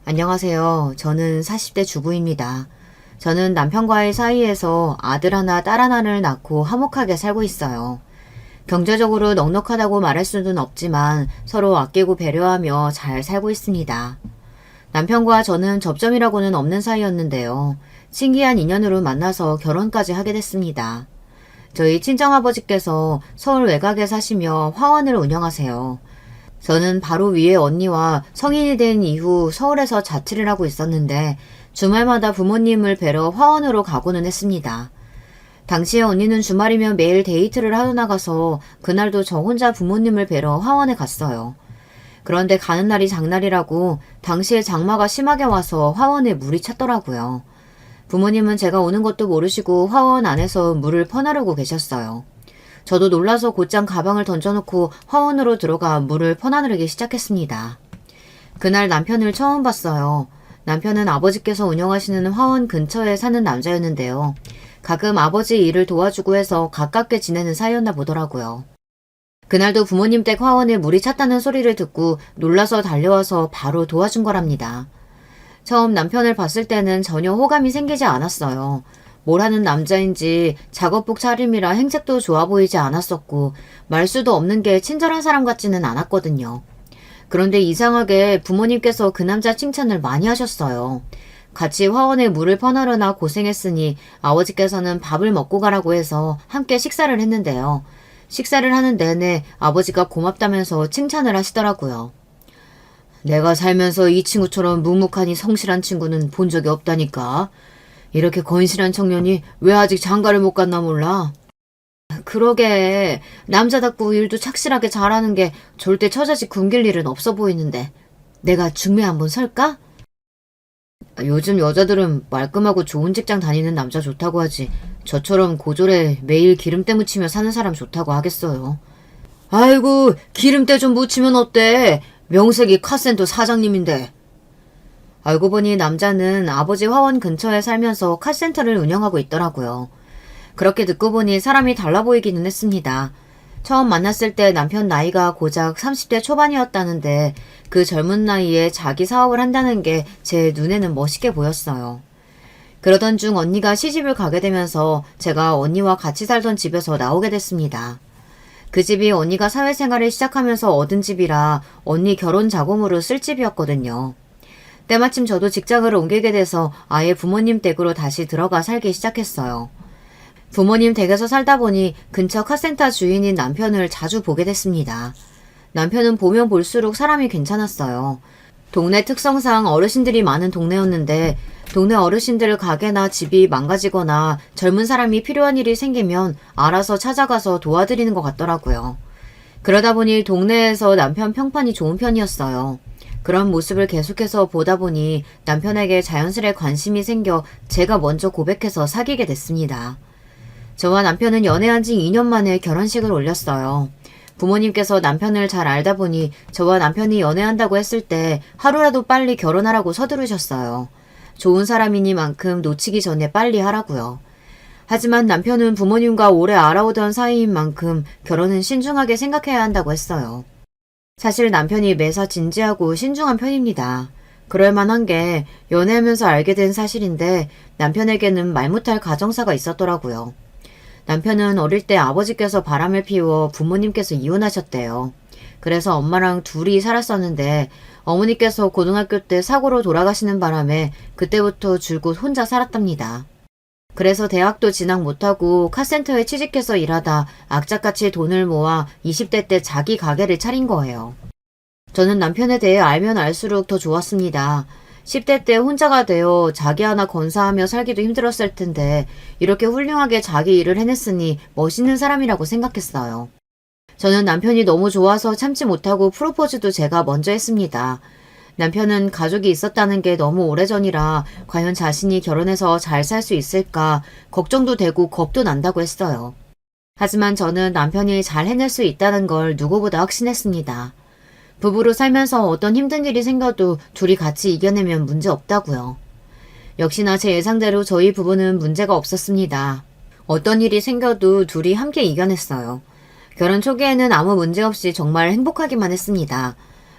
안녕하세요. 저는 40대 주부입니다. 저는 남편과의 사이에서 아들 하나, 딸 하나를 낳고 화목하게 살고 있어요. 경제적으로 넉넉하다고 말할 수는 없지만 서로 아끼고 배려하며 잘 살고 있습니다. 남편과 저는 접점이라고는 없는 사이였는데요. 신기한 인연으로 만나서 결혼까지 하게 됐습니다. 저희 친정아버지께서 서울 외곽에 사시며 화원을 운영하세요. 저는 바로 위에 언니와 성인이 된 이후 서울에서 자취를 하고 있었는데 주말마다 부모님을 뵈러 화원으로 가고는 했습니다. 당시에 언니는 주말이면 매일 데이트를 하러 나가서 그날도 저 혼자 부모님을 뵈러 화원에 갔어요. 그런데 가는 날이 장날이라고 당시에 장마가 심하게 와서 화원에 물이 찼더라고요. 부모님은 제가 오는 것도 모르시고 화원 안에서 물을 퍼나르고 계셨어요. 저도 놀라서 곧장 가방을 던져놓고 화원으로 들어가 물을 퍼나르기 시작했습니다. 그날 남편을 처음 봤어요. 남편은 아버지께서 운영하시는 화원 근처에 사는 남자였는데요. 가끔 아버지 일을 도와주고 해서 가깝게 지내는 사이였나 보더라고요. 그날도 부모님 댁 화원에 물이 찼다는 소리를 듣고 놀라서 달려와서 바로 도와준 거랍니다. 처음 남편을 봤을 때는 전혀 호감이 생기지 않았어요. 뭘 하는 남자인지 작업복 차림이라 행색도 좋아 보이지 않았었고 말수도 없는 게 친절한 사람 같지는 않았거든요. 그런데 이상하게 부모님께서 그 남자 칭찬을 많이 하셨어요. 같이 화원에 물을 퍼나르나 고생했으니 아버지께서는 밥을 먹고 가라고 해서 함께 식사를 했는데요. 식사를 하는 내내 아버지가 고맙다면서 칭찬을 하시더라고요. 내가 살면서 이 친구처럼 묵묵하니 성실한 친구는 본 적이 없다니까. 이렇게 건실한 청년이 왜 아직 장가를 못 갔나 몰라. 그러게 남자답고 일도 착실하게 잘하는 게 절대 처자식 굶길 일은 없어 보이는데 내가 중매 한번 설까? 요즘 여자들은 말끔하고 좋은 직장 다니는 남자 좋다고 하지 저처럼 고졸에 매일 기름때 묻히며 사는 사람 좋다고 하겠어요. 아이고 기름때 좀 묻히면 어때? 명색이 카센터 사장님인데. 알고 보니 남자는 아버지 화원 근처에 살면서 카센터를 운영하고 있더라고요. 그렇게 듣고 보니 사람이 달라 보이기는 했습니다. 처음 만났을 때 남편 나이가 고작 30대 초반이었다는데 그 젊은 나이에 자기 사업을 한다는 게 제 눈에는 멋있게 보였어요. 그러던 중 언니가 시집을 가게 되면서 제가 언니와 같이 살던 집에서 나오게 됐습니다. 그 집이 언니가 사회생활을 시작하면서 얻은 집이라 언니 결혼 자금으로 쓸 집이었거든요. 때마침 저도 직장을 옮기게 돼서 아예 부모님 댁으로 다시 들어가 살기 시작했어요. 부모님 댁에서 살다 보니 근처 카센터 주인인 남편을 자주 보게 됐습니다. 남편은 보면 볼수록 사람이 괜찮았어요. 동네 특성상 어르신들이 많은 동네였는데 동네 어르신들 가게나 집이 망가지거나 젊은 사람이 필요한 일이 생기면 알아서 찾아가서 도와드리는 것 같더라고요. 그러다 보니 동네에서 남편 평판이 좋은 편이었어요. 그런 모습을 계속해서 보다 보니 남편에게 자연스레 관심이 생겨 제가 먼저 고백해서 사귀게 됐습니다. 저와 남편은 연애한 지 2년 만에 결혼식을 올렸어요. 부모님께서 남편을 잘 알다 보니 저와 남편이 연애한다고 했을 때 하루라도 빨리 결혼하라고 서두르셨어요. 좋은 사람이니만큼 놓치기 전에 빨리 하라고요. 하지만 남편은 부모님과 오래 알아오던 사이인 만큼 결혼은 신중하게 생각해야 한다고 했어요. 사실 남편이 매사 진지하고 신중한 편입니다. 그럴 만한 게 연애하면서 알게 된 사실인데 남편에게는 말 못할 가정사가 있었더라고요. 남편은 어릴 때 아버지께서 바람을 피워 부모님께서 이혼하셨대요. 그래서 엄마랑 둘이 살았었는데 어머니께서 고등학교 때 사고로 돌아가시는 바람에 그때부터 줄곧 혼자 살았답니다. 그래서 대학도 진학 못하고 카센터에 취직해서 일하다 악착같이 돈을 모아 20대 때 자기 가게를 차린 거예요. 저는 남편에 대해 알면 알수록 더 좋았습니다. 10대 때 혼자가 되어 자기 하나 건사하며 살기도 힘들었을 텐데 이렇게 훌륭하게 자기 일을 해냈으니 멋있는 사람이라고 생각했어요. 저는 남편이 너무 좋아서 참지 못하고 프로포즈도 제가 먼저 했습니다. 남편은 가족이 있었다는 게 너무 오래전이라 과연 자신이 결혼해서 잘 살 수 있을까 걱정도 되고 겁도 난다고 했어요. 하지만 저는 남편이 잘 해낼 수 있다는 걸 누구보다 확신했습니다. 부부로 살면서 어떤 힘든 일이 생겨도 둘이 같이 이겨내면 문제 없다고요. 역시나 제 예상대로 저희 부부는 문제가 없었습니다. 어떤 일이 생겨도 둘이 함께 이겨냈어요. 결혼 초기에는 아무 문제 없이 정말 행복하기만 했습니다.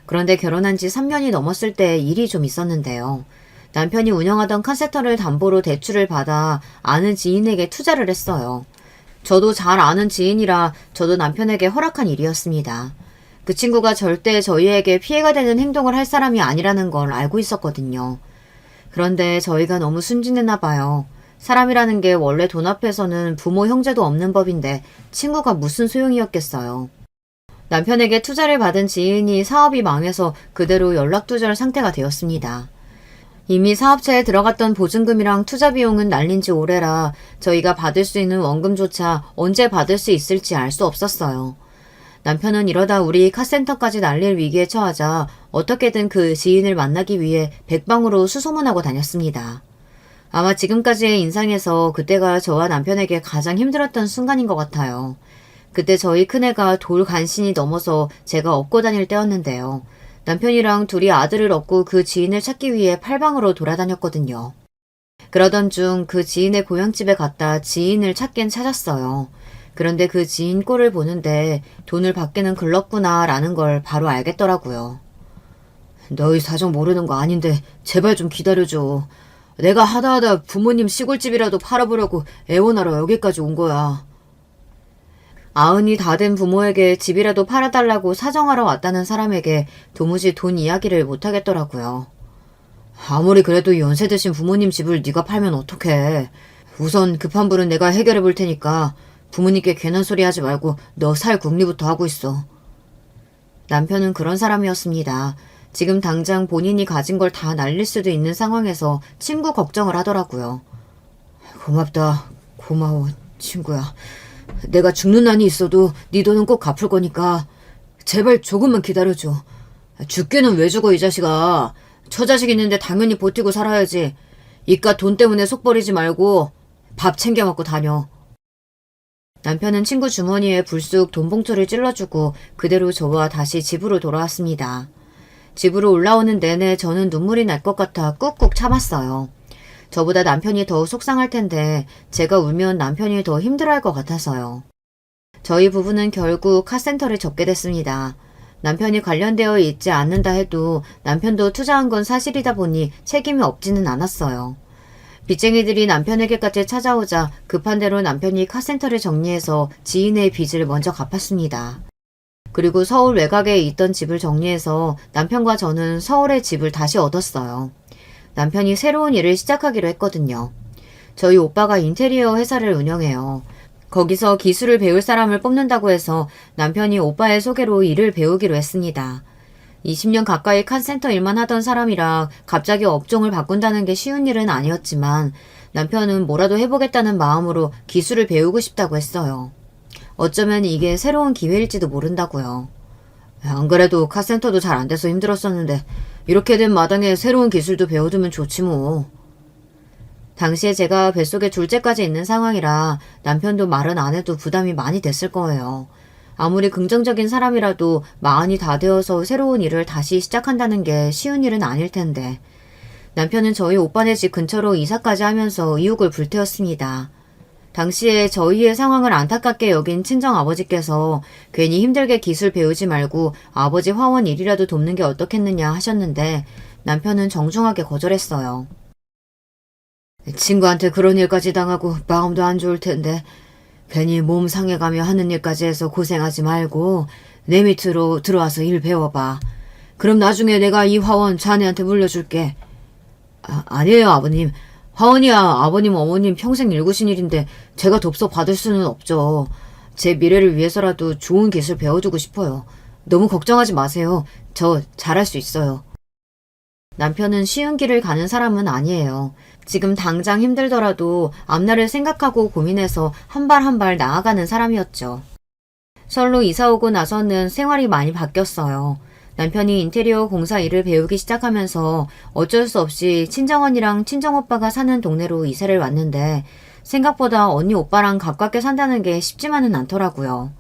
그런데 결혼한 지 3년이 넘었을 때 일이 좀 있었는데요. 남편이 운영하던 카센터를 담보로 대출을 받아 아는 지인에게 투자를 했어요. 저도 잘 아는 지인이라 저도 남편에게 허락한 일이었습니다. 그 친구가 절대 저희에게 피해가 되는 행동을 할 사람이 아니라는 걸 알고 있었거든요. 그런데 저희가 너무 순진했나 봐요. 사람이라는 게 원래 돈 앞에서는 부모 형제도 없는 법인데 친구가 무슨 소용이었겠어요. 남편에게 투자를 받은 지인이 사업이 망해서 그대로 연락두절 상태가 되었습니다. 이미 사업체에 들어갔던 보증금이랑 투자 비용은 날린 지 오래라 저희가 받을 수 있는 원금조차 언제 받을 수 있을지 알 수 없었어요. 남편은 이러다 우리 카센터까지 날릴 위기에 처하자 어떻게든 그 지인을 만나기 위해 백방으로 수소문하고 다녔습니다. 아마 지금까지의 인상에서 그때가 저와 남편에게 가장 힘들었던 순간인 것 같아요. 그때 저희 큰애가 돌 간신히 넘어서 제가 업고 다닐 때였는데요. 남편이랑 둘이 아들을 얻고 그 지인을 찾기 위해 팔방으로 돌아다녔거든요. 그러던 중 그 지인의 고향집에 갔다 지인을 찾긴 찾았어요. 그런데 그 지인 꼴을 보는데 돈을 받기는 글렀구나 라는 걸 바로 알겠더라고요. 너희 사정 모르는 거 아닌데 제발 좀 기다려줘. 내가 하다하다 부모님 시골집이라도 팔아보려고 애원하러 여기까지 온 거야. 아흔이 다 된 부모에게 집이라도 팔아달라고 사정하러 왔다는 사람에게 도무지 돈 이야기를 못하겠더라고요. 아무리 그래도 연세 드신 부모님 집을 네가 팔면 어떡해. 우선 급한 불은 내가 해결해 볼 테니까 부모님께 괜한 소리 하지 말고 너 살 궁리부터 하고 있어. 남편은 그런 사람이었습니다. 지금 당장 본인이 가진 걸 다 날릴 수도 있는 상황에서 친구 걱정을 하더라고요. 고맙다. 고마워, 친구야. 내가 죽는 난이 있어도 네 돈은 꼭 갚을 거니까 제발 조금만 기다려줘. 죽기는 왜 죽어 이 자식아. 처자식 있는데 당연히 버티고 살아야지. 이깟 돈 때문에 속 버리지 말고 밥 챙겨 먹고 다녀. 남편은 친구 주머니에 불쑥 돈 봉투를 찔러주고 그대로 저와 다시 집으로 돌아왔습니다. 집으로 올라오는 내내 저는 눈물이 날 것 같아 꾹꾹 참았어요. 저보다 남편이 더 속상할 텐데 제가 울면 남편이 더 힘들어할 것 같아서요. 저희 부부는 결국 카센터를 접게 됐습니다. 남편이 관련되어 있지 않는다 해도 남편도 투자한 건 사실이다 보니 책임이 없지는 않았어요. 빚쟁이들이 남편에게까지 찾아오자 급한 대로 남편이 카센터를 정리해서 지인의 빚을 먼저 갚았습니다. 그리고 서울 외곽에 있던 집을 정리해서 남편과 저는 서울의 집을 다시 얻었어요. 남편이 새로운 일을 시작하기로 했거든요. 저희 오빠가 인테리어 회사를 운영해요. 거기서 기술을 배울 사람을 뽑는다고 해서 남편이 오빠의 소개로 일을 배우기로 했습니다. 20년 가까이 카센터 일만 하던 사람이라 갑자기 업종을 바꾼다는 게 쉬운 일은 아니었지만 남편은 뭐라도 해보겠다는 마음으로 기술을 배우고 싶다고 했어요. 어쩌면 이게 새로운 기회일지도 모른다고요. 안 그래도 카센터도 잘 안 돼서 힘들었었는데 이렇게 된 마당에 새로운 기술도 배워두면 좋지 뭐. 당시에 제가 뱃속에 둘째까지 있는 상황이라 남편도 말은 안 해도 부담이 많이 됐을 거예요. 아무리 긍정적인 사람이라도 마흔이 다 되어서 새로운 일을 다시 시작한다는 게 쉬운 일은 아닐 텐데. 남편은 저희 오빠네 집 근처로 이사까지 하면서 이육을 불태웠습니다. 당시에 저희의 상황을 안타깝게 여긴 친정아버지께서 괜히 힘들게 기술 배우지 말고 아버지 화원 일이라도 돕는 게 어떻겠느냐 하셨는데 남편은 정중하게 거절했어요. 친구한테 그런 일까지 당하고 마음도 안 좋을 텐데 괜히 몸 상해가며 하는 일까지 해서 고생하지 말고 내 밑으로 들어와서 일 배워봐. 그럼 나중에 내가 이 화원 자네한테 물려줄게. 아니에요 아버님. 화원이야 아버님 어머님 평생 일구신 일인데 제가 돕서 받을 수는 없죠. 제 미래를 위해서라도 좋은 기술 배워주고 싶어요. 너무 걱정하지 마세요. 저 잘할 수 있어요. 남편은 쉬운 길을 가는 사람은 아니에요. 지금 당장 힘들더라도 앞날을 생각하고 고민해서 한 발 한 발 나아가는 사람이었죠. 서울로 이사 오고 나서는 생활이 많이 바뀌었어요. 남편이 인테리어 공사 일을 배우기 시작하면서 어쩔 수 없이 친정언니랑 친정오빠가 사는 동네로 이사를 왔는데 생각보다 언니 오빠랑 가깝게 산다는 게 쉽지만은 않더라고요.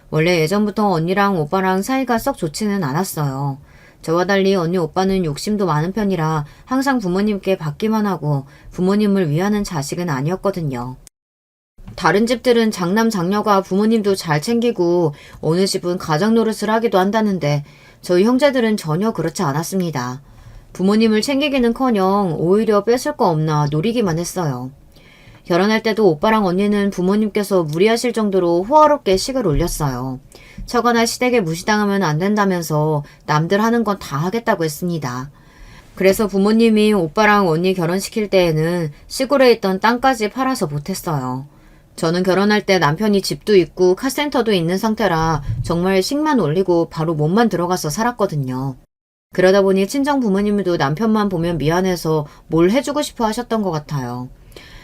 원래 예전부터 언니랑 오빠랑 사이가 썩 좋지는 않았어요. 저와 달리 언니 오빠는 욕심도 많은 편이라 항상 부모님께 받기만 하고 부모님을 위하는 자식은 아니었거든요. 다른 집들은 장남 장녀가 부모님도 잘 챙기고 어느 집은 가장 노릇을 하기도 한다는데 저희 형제들은 전혀 그렇지 않았습니다. 부모님을 챙기기는커녕 오히려 뺏을 거 없나 노리기만 했어요. 결혼할 때도 오빠랑 언니는 부모님께서 무리하실 정도로 호화롭게 식을 올렸어요. 처가나 시댁에 무시당하면 안 된다면서 남들 하는 건 다 하겠다고 했습니다. 그래서 부모님이 오빠랑 언니 결혼시킬 때에는 시골에 있던 땅까지 팔아서 보탰어요. 저는 결혼할 때 남편이 집도 있고 카센터도 있는 상태라 정말 식만 올리고 바로 몸만 들어가서 살았거든요. 그러다 보니 친정 부모님도 남편만 보면 미안해서 뭘 해주고 싶어 하셨던 것 같아요.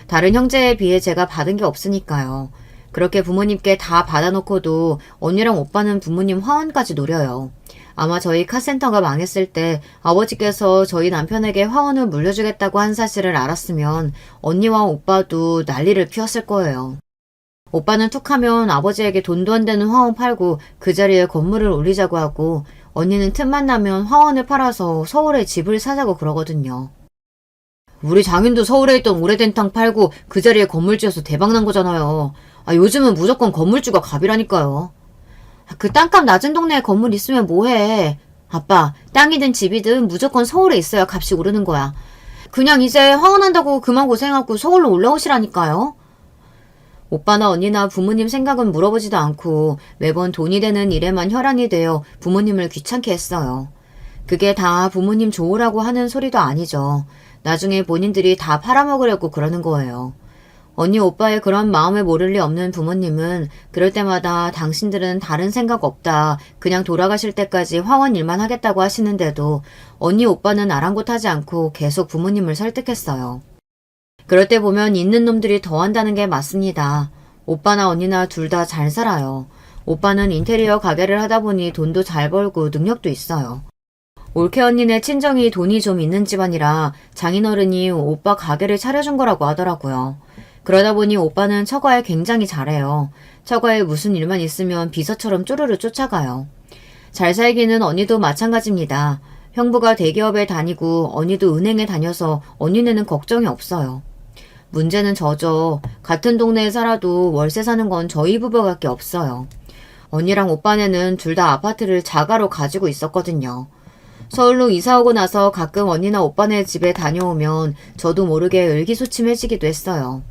다른 형제에 비해 제가 받은 게 없으니까요. 그렇게 부모님께 다 받아놓고도 언니랑 오빠는 부모님 화원까지 노려요. 아마 저희 카센터가 망했을 때 아버지께서 저희 남편에게 화원을 물려주겠다고 한 사실을 알았으면 언니와 오빠도 난리를 피웠을 거예요. 오빠는 툭하면 아버지에게 돈도 안 되는 화원 팔고 그 자리에 건물을 올리자고 하고, 언니는 틈만 나면 화원을 팔아서 서울에 집을 사자고 그러거든요. 우리 장인도 서울에 있던 오래된 땅 팔고 그 자리에 건물 지어서 대박난 거잖아요. 요즘은 무조건 건물주가 갑이라니까요. 그 땅값 낮은 동네에 건물 있으면 뭐해. 아빠, 땅이든 집이든 무조건 서울에 있어야 값이 오르는 거야. 그냥 이제 화원한다고 그만 고생하고 서울로 올라오시라니까요. 오빠나 언니나 부모님 생각은 물어보지도 않고 매번 돈이 되는 일에만 혈안이 되어 부모님을 귀찮게 했어요. 그게 다 부모님 좋으라고 하는 소리도 아니죠. 나중에 본인들이 다 팔아먹으려고 그러는 거예요. 언니 오빠의 그런 마음을 모를 리 없는 부모님은 그럴 때마다 당신들은 다른 생각 없다, 그냥 돌아가실 때까지 화원 일만 하겠다고 하시는데도 언니 오빠는 아랑곳하지 않고 계속 부모님을 설득했어요. 그럴 때 보면 있는 놈들이 더 한다는 게 맞습니다. 오빠나 언니나 둘 다 잘 살아요. 오빠는 인테리어 가게를 하다 보니 돈도 잘 벌고 능력도 있어요. 올케 언니네 친정이 돈이 좀 있는 집안이라 장인어른이 오빠 가게를 차려준 거라고 하더라고요. 그러다 보니 오빠는 처가에 굉장히 잘해요. 처가에 무슨 일만 있으면 비서처럼 쪼르르 쫓아가요. 잘 살기는 언니도 마찬가지입니다. 형부가 대기업에 다니고 언니도 은행에 다녀서 언니네는 걱정이 없어요. 문제는 저죠. 같은 동네에 살아도 월세 사는 건 저희 부부밖에 없어요. 언니랑 오빠네는 둘 다 아파트를 자가로 가지고 있었거든요. 서울로 이사 오고 나서 가끔 언니나 오빠네 집에 다녀오면 저도 모르게 의기소침해지기도 했어요.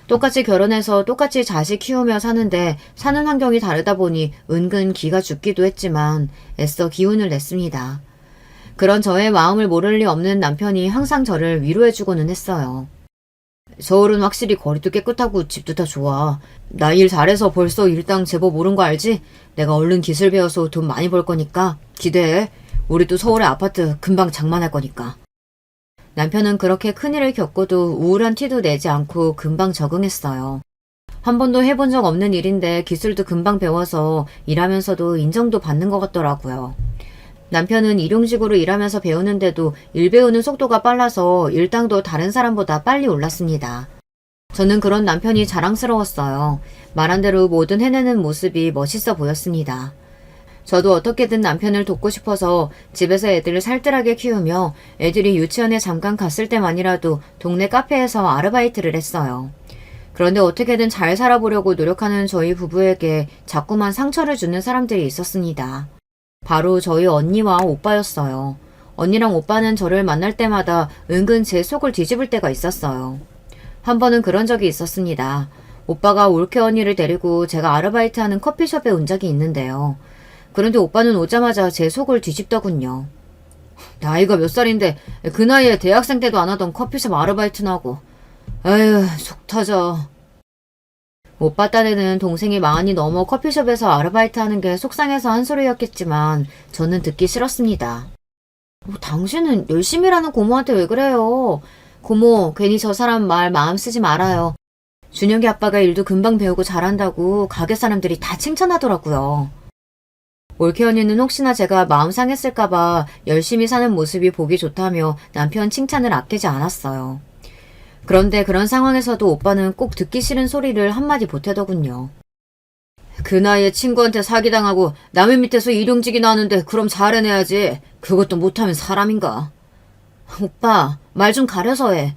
똑같이 결혼해서 똑같이 자식 키우며 사는데 사는 환경이 다르다 보니 은근 기가 죽기도 했지만 애써 기운을 냈습니다. 그런 저의 마음을 모를 리 없는 남편이 항상 저를 위로해주고는 했어요. 서울은 확실히 거리도 깨끗하고 집도 다 좋아. 나 일 잘해서 벌써 일당 제법 오른 거 알지? 내가 얼른 기술 배워서 돈 많이 벌 거니까 기대해. 우리도 서울에 아파트 금방 장만할 거니까. 남편은 그렇게 큰일을 겪고도 우울한 티도 내지 않고 금방 적응했어요. 한 번도 해본 적 없는 일인데 기술도 금방 배워서 일하면서도 인정도 받는 것 같더라고요. 남편은 일용직으로 일하면서 배우는데도 일 배우는 속도가 빨라서 일당도 다른 사람보다 빨리 올랐습니다. 저는 그런 남편이 자랑스러웠어요. 말한 대로 뭐든 해내는 모습이 멋있어 보였습니다. 저도 어떻게든 남편을 돕고 싶어서 집에서 애들을 살뜰하게 키우며 애들이 유치원에 잠깐 갔을 때만이라도 동네 카페에서 아르바이트를 했어요. 그런데 어떻게든 잘 살아보려고 노력하는 저희 부부에게 자꾸만 상처를 주는 사람들이 있었습니다. 바로 저희 언니와 오빠였어요. 언니랑 오빠는 저를 만날 때마다 은근 제 속을 뒤집을 때가 있었어요. 한 번은 그런 적이 있었습니다. 오빠가 올케 언니를 데리고 제가 아르바이트하는 커피숍에 온 적이 있는데요. 그런데 오빠는 오자마자 제 속을 뒤집더군요. 나이가 몇 살인데 그 나이에 대학생 때도 안 하던 커피숍 아르바이트나 하고. 에휴, 속 터져. 오빠 딴에는 동생이 40이 넘어 커피숍에서 아르바이트 하는 게 속상해서 한 소리였겠지만 저는 듣기 싫었습니다. 당신은 열심히 일하는 고모한테 왜 그래요? 고모, 괜히 저 사람 말 마음 쓰지 말아요. 준혁이 아빠가 일도 금방 배우고 잘한다고 가게 사람들이 다 칭찬하더라고요. 올케 언니는 혹시나 제가 마음 상했을까봐 열심히 사는 모습이 보기 좋다며 남편 칭찬을 아끼지 않았어요. 그런데 그런 상황에서도 오빠는 꼭 듣기 싫은 소리를 한마디 보태더군요. 그 나이에 친구한테 사기당하고 남의 밑에서 일용직이나 하는데 그럼 잘해내야지. 그것도 못하면 사람인가. 오빠, 말 좀 가려서 해.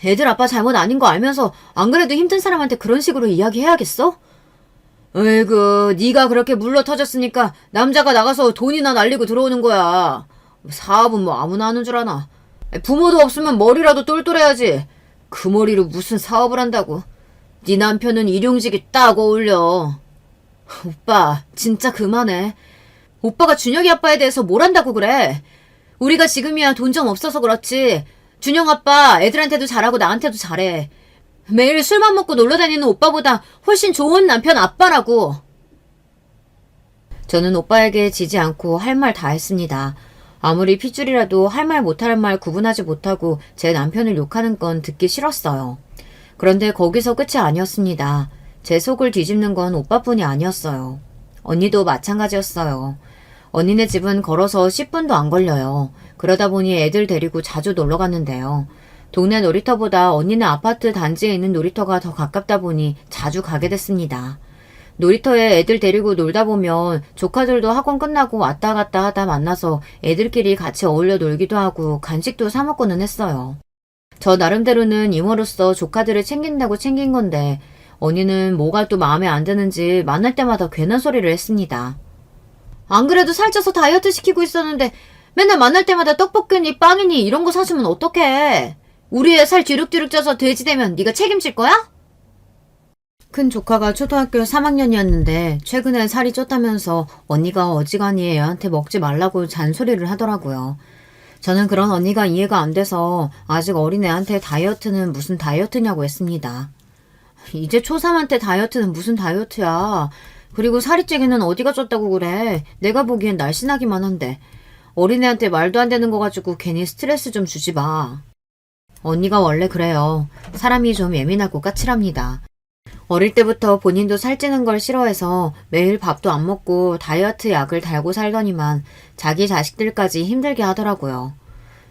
애들 아빠 잘못 아닌 거 알면서 안 그래도 힘든 사람한테 그런 식으로 이야기해야겠어? 으이구, 네가 그렇게 물러 터졌으니까 남자가 나가서 돈이나 날리고 들어오는 거야. 사업은 뭐 아무나 하는 줄 아나. 부모도 없으면 머리라도 똘똘해야지. 그 머리로 무슨 사업을 한다고. 네 남편은 일용직이 딱 어울려. 오빠, 진짜 그만해. 오빠가 준혁이 아빠에 대해서 뭘 안다고 그래. 우리가 지금이야 돈 좀 없어서 그렇지. 준영 아빠 애들한테도 잘하고 나한테도 잘해. 매일 술만 먹고 놀러 다니는 오빠보다 훨씬 좋은 남편 아빠라고. 저는 오빠에게 지지 않고 할 말 다 했습니다. 아무리 핏줄이라도 할 말 못할 말 구분하지 못하고 제 남편을 욕하는 건 듣기 싫었어요. 그런데 거기서 끝이 아니었습니다. 제 속을 뒤집는 건 오빠뿐이 아니었어요. 언니도 마찬가지였어요. 언니네 집은 걸어서 10분도 안 걸려요. 그러다 보니 애들 데리고 자주 놀러 갔는데요. 동네 놀이터보다 언니네 아파트 단지에 있는 놀이터가 더 가깝다 보니 자주 가게 됐습니다. 놀이터에 애들 데리고 놀다 보면 조카들도 학원 끝나고 왔다 갔다 하다 만나서 애들끼리 같이 어울려 놀기도 하고 간식도 사 먹고는 했어요. 저 나름대로는 이모로서 조카들을 챙긴다고 챙긴 건데 언니는 뭐가 또 마음에 안 드는지 만날 때마다 괜한 소리를 했습니다. 안 그래도 살쪄서 다이어트 시키고 있었는데 맨날 만날 때마다 떡볶이니 빵이니 이런 거 사주면 어떡해. 우리 애 살 뒤룩뒤룩 쪄서 돼지 되면 네가 책임질 거야? 큰 조카가 초등학교 3학년이었는데 최근에 살이 쪘다면서 언니가 어지간히 애한테 먹지 말라고 잔소리를 하더라고요. 저는 그런 언니가 이해가 안 돼서 아직 어린 애한테 다이어트는 무슨 다이어트냐고 했습니다. 이제 초3한테 다이어트는 무슨 다이어트야. 그리고 살이 찌기는 어디가 쪘다고 그래. 내가 보기엔 날씬하기만 한데. 어린애한테 말도 안 되는 거 가지고 괜히 스트레스 좀 주지 마. 언니가 원래 그래요. 사람이 좀 예민하고 까칠합니다. 어릴 때부터 본인도 살찌는 걸 싫어해서 매일 밥도 안 먹고 다이어트 약을 달고 살더니만 자기 자식들까지 힘들게 하더라고요.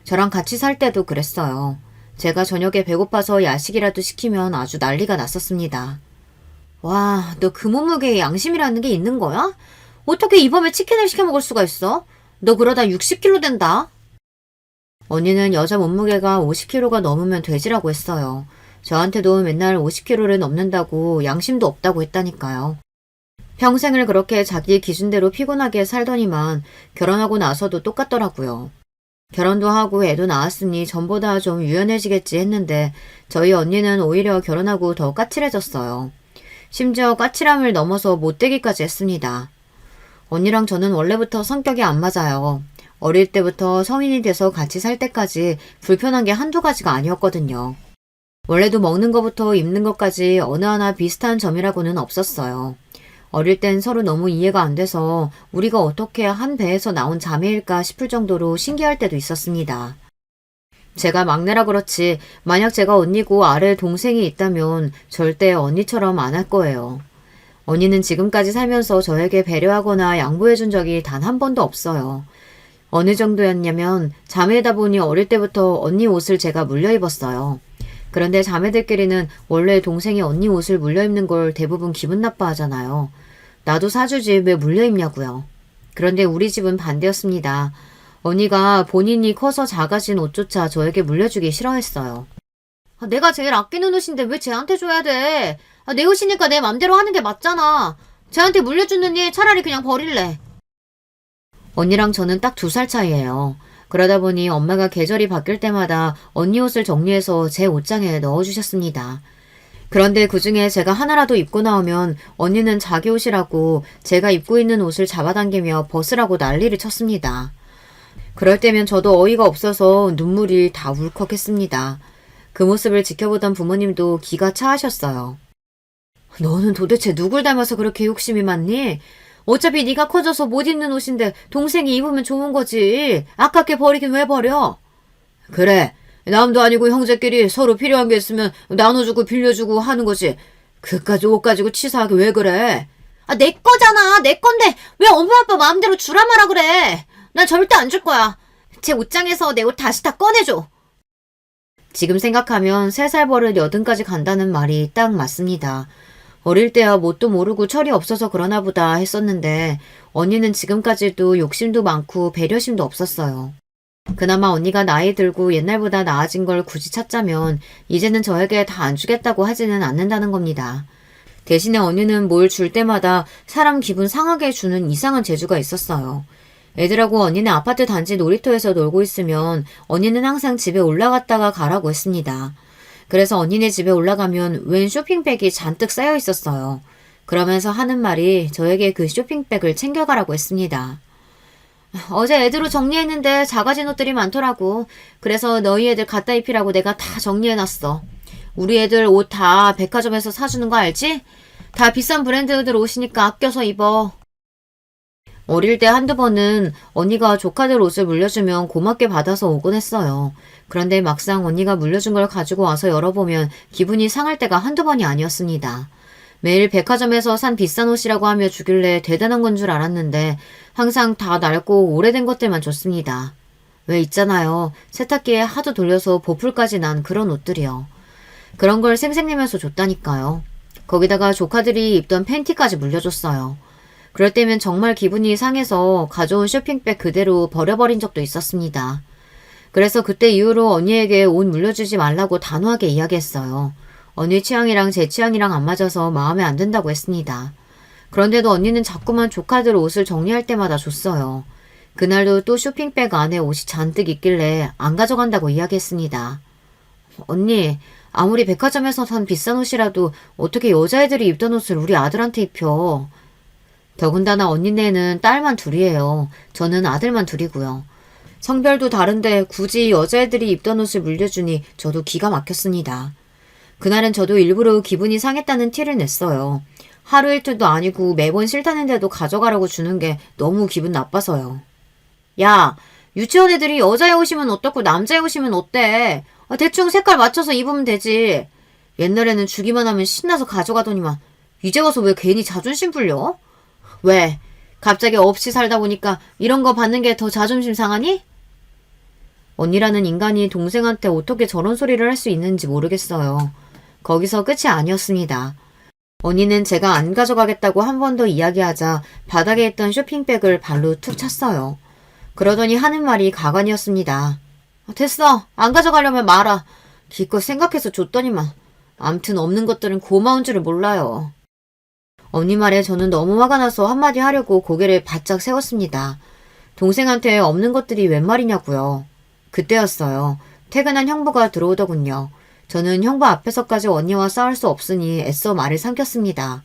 저랑 같이 살 때도 그랬어요. 제가 저녁에 배고파서 야식이라도 시키면 아주 난리가 났었습니다. 와, 너 그 몸무게에 양심이라는 게 있는 거야? 어떻게 이 밤에 치킨을 시켜 먹을 수가 있어? 너 그러다 60kg 된다. 언니는 여자 몸무게가 50kg가 넘으면 돼지라고 했어요. 저한테도 맨날 50kg를 넘는다고 양심도 없다고 했다니까요. 평생을 그렇게 자기 기준대로 피곤하게 살더니만 결혼하고 나서도 똑같더라고요. 결혼도 하고 애도 낳았으니 전보다 좀 유연해지겠지 했는데 저희 언니는 오히려 결혼하고 더 까칠해졌어요. 심지어 까칠함을 넘어서 못되기까지 했습니다. 언니랑 저는 원래부터 성격이 안 맞아요. 어릴 때부터 성인이 돼서 같이 살 때까지 불편한 게 한두 가지가 아니었거든요. 원래도 먹는 것부터 입는 것까지 어느 하나 비슷한 점이라고는 없었어요. 어릴 땐 서로 너무 이해가 안 돼서 우리가 어떻게 한 배에서 나온 자매일까 싶을 정도로 신기할 때도 있었습니다. 제가 막내라 그렇지 만약 제가 언니고 아래 동생이 있다면 절대 언니처럼 안 할 거예요. 언니는 지금까지 살면서 저에게 배려하거나 양보해준 적이 단 한 번도 없어요. 어느 정도였냐면 자매다 보니 어릴 때부터 언니 옷을 제가 물려 입었어요. 그런데 자매들끼리는 원래 동생이 언니 옷을 물려 입는 걸 대부분 기분 나빠하잖아요. 나도 사주지 왜 물려 입냐고요. 그런데 우리 집은 반대였습니다. 언니가 본인이 커서 작아진 옷조차 저에게 물려주기 싫어했어요. 내가 제일 아끼는 옷인데 왜 쟤한테 줘야 돼? 내 옷이니까 내 맘대로 하는 게 맞잖아. 쟤한테 물려주느니 차라리 그냥 버릴래. 언니랑 저는 딱 2살 차이예요. 그러다 보니 엄마가 계절이 바뀔 때마다 언니 옷을 정리해서 제 옷장에 넣어주셨습니다. 그런데 그중에 제가 하나라도 입고 나오면 언니는 자기 옷이라고 제가 입고 있는 옷을 잡아당기며 벗으라고 난리를 쳤습니다. 그럴 때면 저도 어이가 없어서 눈물이 다 울컥했습니다. 그 모습을 지켜보던 부모님도 기가 차하셨어요. 너는 도대체 누굴 닮아서 그렇게 욕심이 많니? 어차피 네가 커져서 못 입는 옷인데 동생이 입으면 좋은 거지. 아깝게 버리긴 왜 버려? 그래. 남도 아니고 형제끼리 서로 필요한 게 있으면 나눠주고 빌려주고 하는 거지. 그까지 옷 가지고 치사하게 왜 그래? 내 거잖아. 내 건데 왜 엄마 아빠 마음대로 주라 마라 그래. 난 절대 안 줄 거야. 제 옷장에서 내 옷 다시 다 꺼내줘. 지금 생각하면 3살 버릇 80까지 간다는 말이 딱 맞습니다. 어릴 때야 뭣도 모르고 철이 없어서 그러나 보다 했었는데 언니는 지금까지도 욕심도 많고 배려심도 없었어요. 그나마 언니가 나이 들고 옛날보다 나아진 걸 굳이 찾자면 이제는 저에게 다 안 주겠다고 하지는 않는다는 겁니다. 대신에 언니는 뭘 줄 때마다 사람 기분 상하게 주는 이상한 재주가 있었어요. 애들하고 언니네 아파트 단지 놀이터에서 놀고 있으면 언니는 항상 집에 올라갔다가 가라고 했습니다. 그래서 언니네 집에 올라가면 웬 쇼핑백이 잔뜩 쌓여 있었어요. 그러면서 하는 말이 저에게 그 쇼핑백을 챙겨가라고 했습니다. 어제 애들로 정리했는데 작아진 옷들이 많더라고. 그래서 너희 애들 갖다 입히라고 내가 다 정리해놨어. 우리 애들 옷 다 백화점에서 사주는 거 알지? 다 비싼 브랜드들 옷이니까 아껴서 입어. 어릴 때 한두 번은 언니가 조카들 옷을 물려주면 고맙게 받아서 오곤 했어요. 그런데 막상 언니가 물려준 걸 가지고 와서 열어보면 기분이 상할 때가 한두 번이 아니었습니다. 매일 백화점에서 산 비싼 옷이라고 하며 주길래 대단한 건 줄 알았는데 항상 다 낡고 오래된 것들만 줬습니다. 왜 있잖아요. 세탁기에 하도 돌려서 보풀까지 난 그런 옷들이요. 그런 걸 생색내면서 줬다니까요. 거기다가 조카들이 입던 팬티까지 물려줬어요. 그럴 때면 정말 기분이 상해서 가져온 쇼핑백 그대로 버려버린 적도 있었습니다. 그래서 그때 이후로 언니에게 옷 물려주지 말라고 단호하게 이야기했어요. 언니 취향이랑 제 취향이랑 안 맞아서 마음에 안 든다고 했습니다. 그런데도 언니는 자꾸만 조카들 옷을 정리할 때마다 줬어요. 그날도 또 쇼핑백 안에 옷이 잔뜩 있길래 안 가져간다고 이야기했습니다. 언니, 아무리 백화점에서 산 비싼 옷이라도 어떻게 여자애들이 입던 옷을 우리 아들한테 입혀. 더군다나 언니네는 딸만 둘이에요. 저는 아들만 둘이고요. 성별도 다른데 굳이 여자애들이 입던 옷을 물려주니 저도 기가 막혔습니다. 그날은 저도 일부러 기분이 상했다는 티를 냈어요. 하루 이틀도 아니고 매번 싫다는데도 가져가라고 주는 게 너무 기분 나빠서요. 야, 유치원 애들이 여자애 옷이면 어떻고 남자애 옷이면 어때? 대충 색깔 맞춰서 입으면 되지. 옛날에는 주기만 하면 신나서 가져가더니만 이제 와서 왜 괜히 자존심 풀려? 왜? 갑자기 없이 살다 보니까 이런 거 받는 게 더 자존심 상하니? 언니라는 인간이 동생한테 어떻게 저런 소리를 할 수 있는지 모르겠어요. 거기서 끝이 아니었습니다. 언니는 제가 안 가져가겠다고 한 번 더 이야기하자 바닥에 있던 쇼핑백을 발로 툭 찼어요. 그러더니 하는 말이 가관이었습니다. 됐어. 안 가져가려면 말아. 기껏 생각해서 줬더니만. 암튼 없는 것들은 고마운 줄을 몰라요. 언니 말에 저는 너무 화가 나서 한마디 하려고 고개를 바짝 세웠습니다. 동생한테 없는 것들이 웬 말이냐고요. 그때였어요. 퇴근한 형부가 들어오더군요. 저는 형부 앞에서까지 언니와 싸울 수 없으니 애써 말을 삼켰습니다.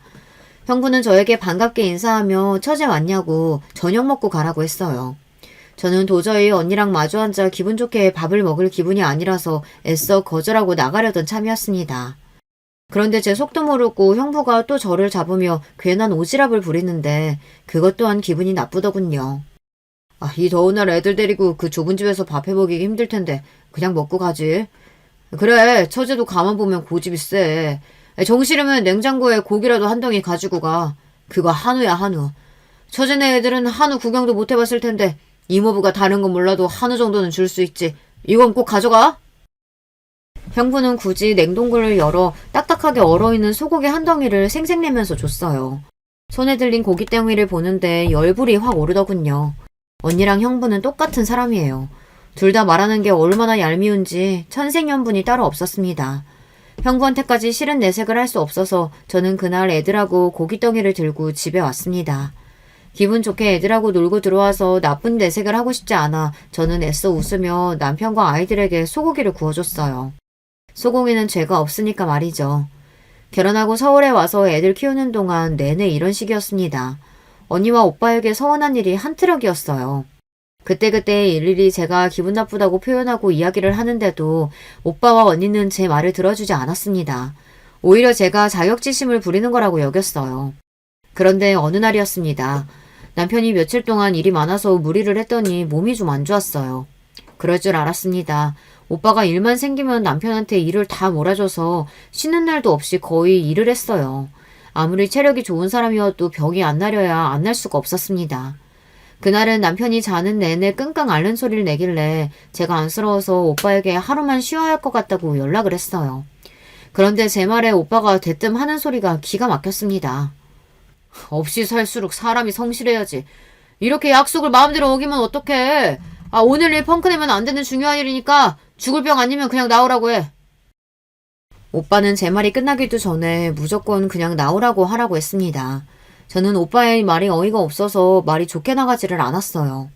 형부는 저에게 반갑게 인사하며 처제 왔냐고 저녁 먹고 가라고 했어요. 저는 도저히 언니랑 마주 앉아 기분 좋게 밥을 먹을 기분이 아니라서 애써 거절하고 나가려던 참이었습니다. 그런데 제 속도 모르고 형부가 또 저를 잡으며 괜한 오지랖을 부리는데 그것 또한 기분이 나쁘더군요. 이 더운 날 애들 데리고 그 좁은 집에서 밥 해먹이기 힘들 텐데 그냥 먹고 가지. 그래, 처제도 가만 보면 고집이 세. 정 싫으면 냉장고에 고기라도 한 덩이 가지고 가. 그거 한우야, 한우. 처제네 애들은 한우 구경도 못 해봤을 텐데 이모부가 다른 건 몰라도 한우 정도는 줄 수 있지. 이건 꼭 가져가. 형부는 굳이 냉동고를 열어 딱딱하게 얼어있는 소고기 한 덩이를 생색내면서 줬어요. 손에 들린 고깃덩이를 보는데 열불이 확 오르더군요. 언니랑 형부는 똑같은 사람이에요. 둘 다 말하는 게 얼마나 얄미운지 천생연분이 따로 없었습니다. 형부한테까지 싫은 내색을 할 수 없어서 저는 그날 애들하고 고깃덩이를 들고 집에 왔습니다. 기분 좋게 애들하고 놀고 들어와서 나쁜 내색을 하고 싶지 않아 저는 애써 웃으며 남편과 아이들에게 소고기를 구워줬어요. 소고기는 죄가 없으니까 말이죠. 결혼하고 서울에 와서 애들 키우는 동안 내내 이런 식이었습니다. 언니와 오빠에게 서운한 일이 한 트럭이었어요. 그때그때 일일이 제가 기분 나쁘다고 표현하고 이야기를 하는데도 오빠와 언니는 제 말을 들어주지 않았습니다. 오히려 제가 자격지심을 부리는 거라고 여겼어요. 그런데 어느 날이었습니다. 남편이 며칠 동안 일이 많아서 무리를 했더니 몸이 좀 안 좋았어요. 그럴 줄 알았습니다. 오빠가 일만 생기면 남편한테 일을 다 몰아줘서 쉬는 날도 없이 거의 일을 했어요. 아무리 체력이 좋은 사람이어도 병이 안 나려야 안 날 수가 없었습니다. 그날은 남편이 자는 내내 끙끙 앓는 소리를 내길래 제가 안쓰러워서 오빠에게 하루만 쉬어야 할 것 같다고 연락을 했어요. 그런데 제 말에 오빠가 대뜸 하는 소리가 기가 막혔습니다. 없이 살수록 사람이 성실해야지. 이렇게 약속을 마음대로 어기면 어떡해. 오늘 일 펑크내면 안 되는 중요한 일이니까 죽을 병 아니면 그냥 나오라고 해. 오빠는 제 말이 끝나기도 전에 무조건 그냥 나오라고 하라고 했습니다. 저는 오빠의 말이 어이가 없어서 말이 좋게 나가지를 않았어요.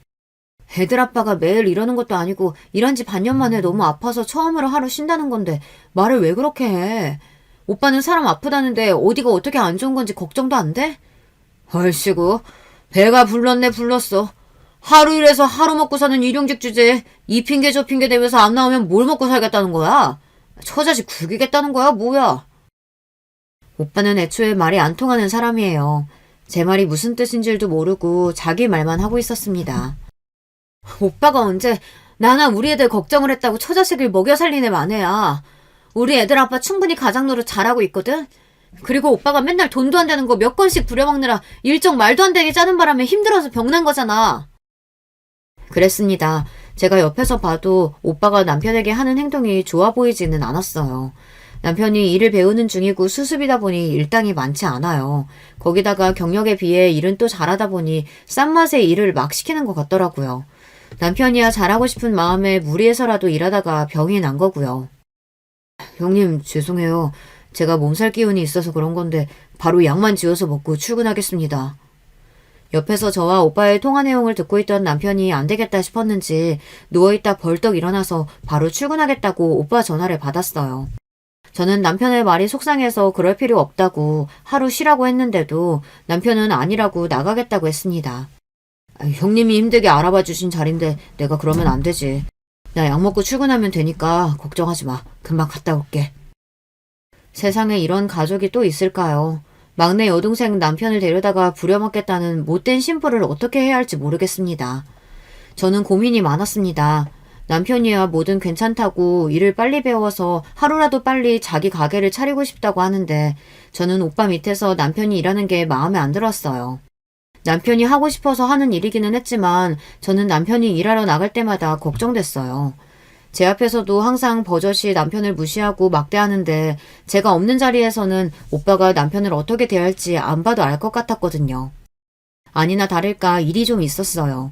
애들 아빠가 매일 이러는 것도 아니고 일한 지 반년 만에 너무 아파서 처음으로 하루 쉰다는 건데 말을 왜 그렇게 해? 오빠는 사람 아프다는데 어디가 어떻게 안 좋은 건지 걱정도 안 돼? 얼씨구, 배가 불렀네 불렀어. 하루 일해서 하루 먹고 사는 일용직 주제에 이 핑계 저 핑계 대면서 안 나오면 뭘 먹고 살겠다는 거야? 처자식 굴기겠다는 거야 뭐야? 오빠는 애초에 말이 안 통하는 사람이에요. 제 말이 무슨 뜻인 줄도 모르고 자기 말만 하고 있었습니다. 오빠가 언제 나나 우리 애들 걱정을 했다고 처자식을 먹여 살린 애 마네야. 우리 애들 아빠 충분히 가장 노릇 잘하고 있거든? 그리고 오빠가 맨날 돈도 안 되는 거 몇 건씩 부려먹느라 일정 말도 안 되게 짜는 바람에 힘들어서 병난 거잖아. 그랬습니다. 제가 옆에서 봐도 오빠가 남편에게 하는 행동이 좋아 보이지는 않았어요. 남편이 일을 배우는 중이고 수습이다 보니 일당이 많지 않아요. 거기다가 경력에 비해 일은 또 잘하다 보니 싼 맛에 일을 막 시키는 것 같더라고요. 남편이야 잘하고 싶은 마음에 무리해서라도 일하다가 병이 난 거고요. 형님 죄송해요. 제가 몸살 기운이 있어서 그런 건데 바로 약만 지어서 먹고 출근하겠습니다. 옆에서 저와 오빠의 통화 내용을 듣고 있던 남편이 안 되겠다 싶었는지 누워있다 벌떡 일어나서 바로 출근하겠다고 오빠 전화를 받았어요. 저는 남편의 말이 속상해서 그럴 필요 없다고 하루 쉬라고 했는데도 남편은 아니라고 나가겠다고 했습니다. 형님이 힘들게 알아봐 주신 자리인데 내가 그러면 안 되지. 나 약 먹고 출근하면 되니까 걱정하지 마. 금방 갔다 올게. 세상에 이런 가족이 또 있을까요? 막내 여동생 남편을 데려다가 부려먹겠다는 못된 심부를 어떻게 해야 할지 모르겠습니다. 저는 고민이 많았습니다. 남편이야 뭐든 괜찮다고 일을 빨리 배워서 하루라도 빨리 자기 가게를 차리고 싶다고 하는데 저는 오빠 밑에서 남편이 일하는 게 마음에 안 들었어요. 남편이 하고 싶어서 하는 일이기는 했지만 저는 남편이 일하러 나갈 때마다 걱정됐어요. 제 앞에서도 항상 버젓이 남편을 무시하고 막대하는데 제가 없는 자리에서는 오빠가 남편을 어떻게 대할지 안 봐도 알 것 같았거든요. 아니나 다를까 일이 좀 있었어요.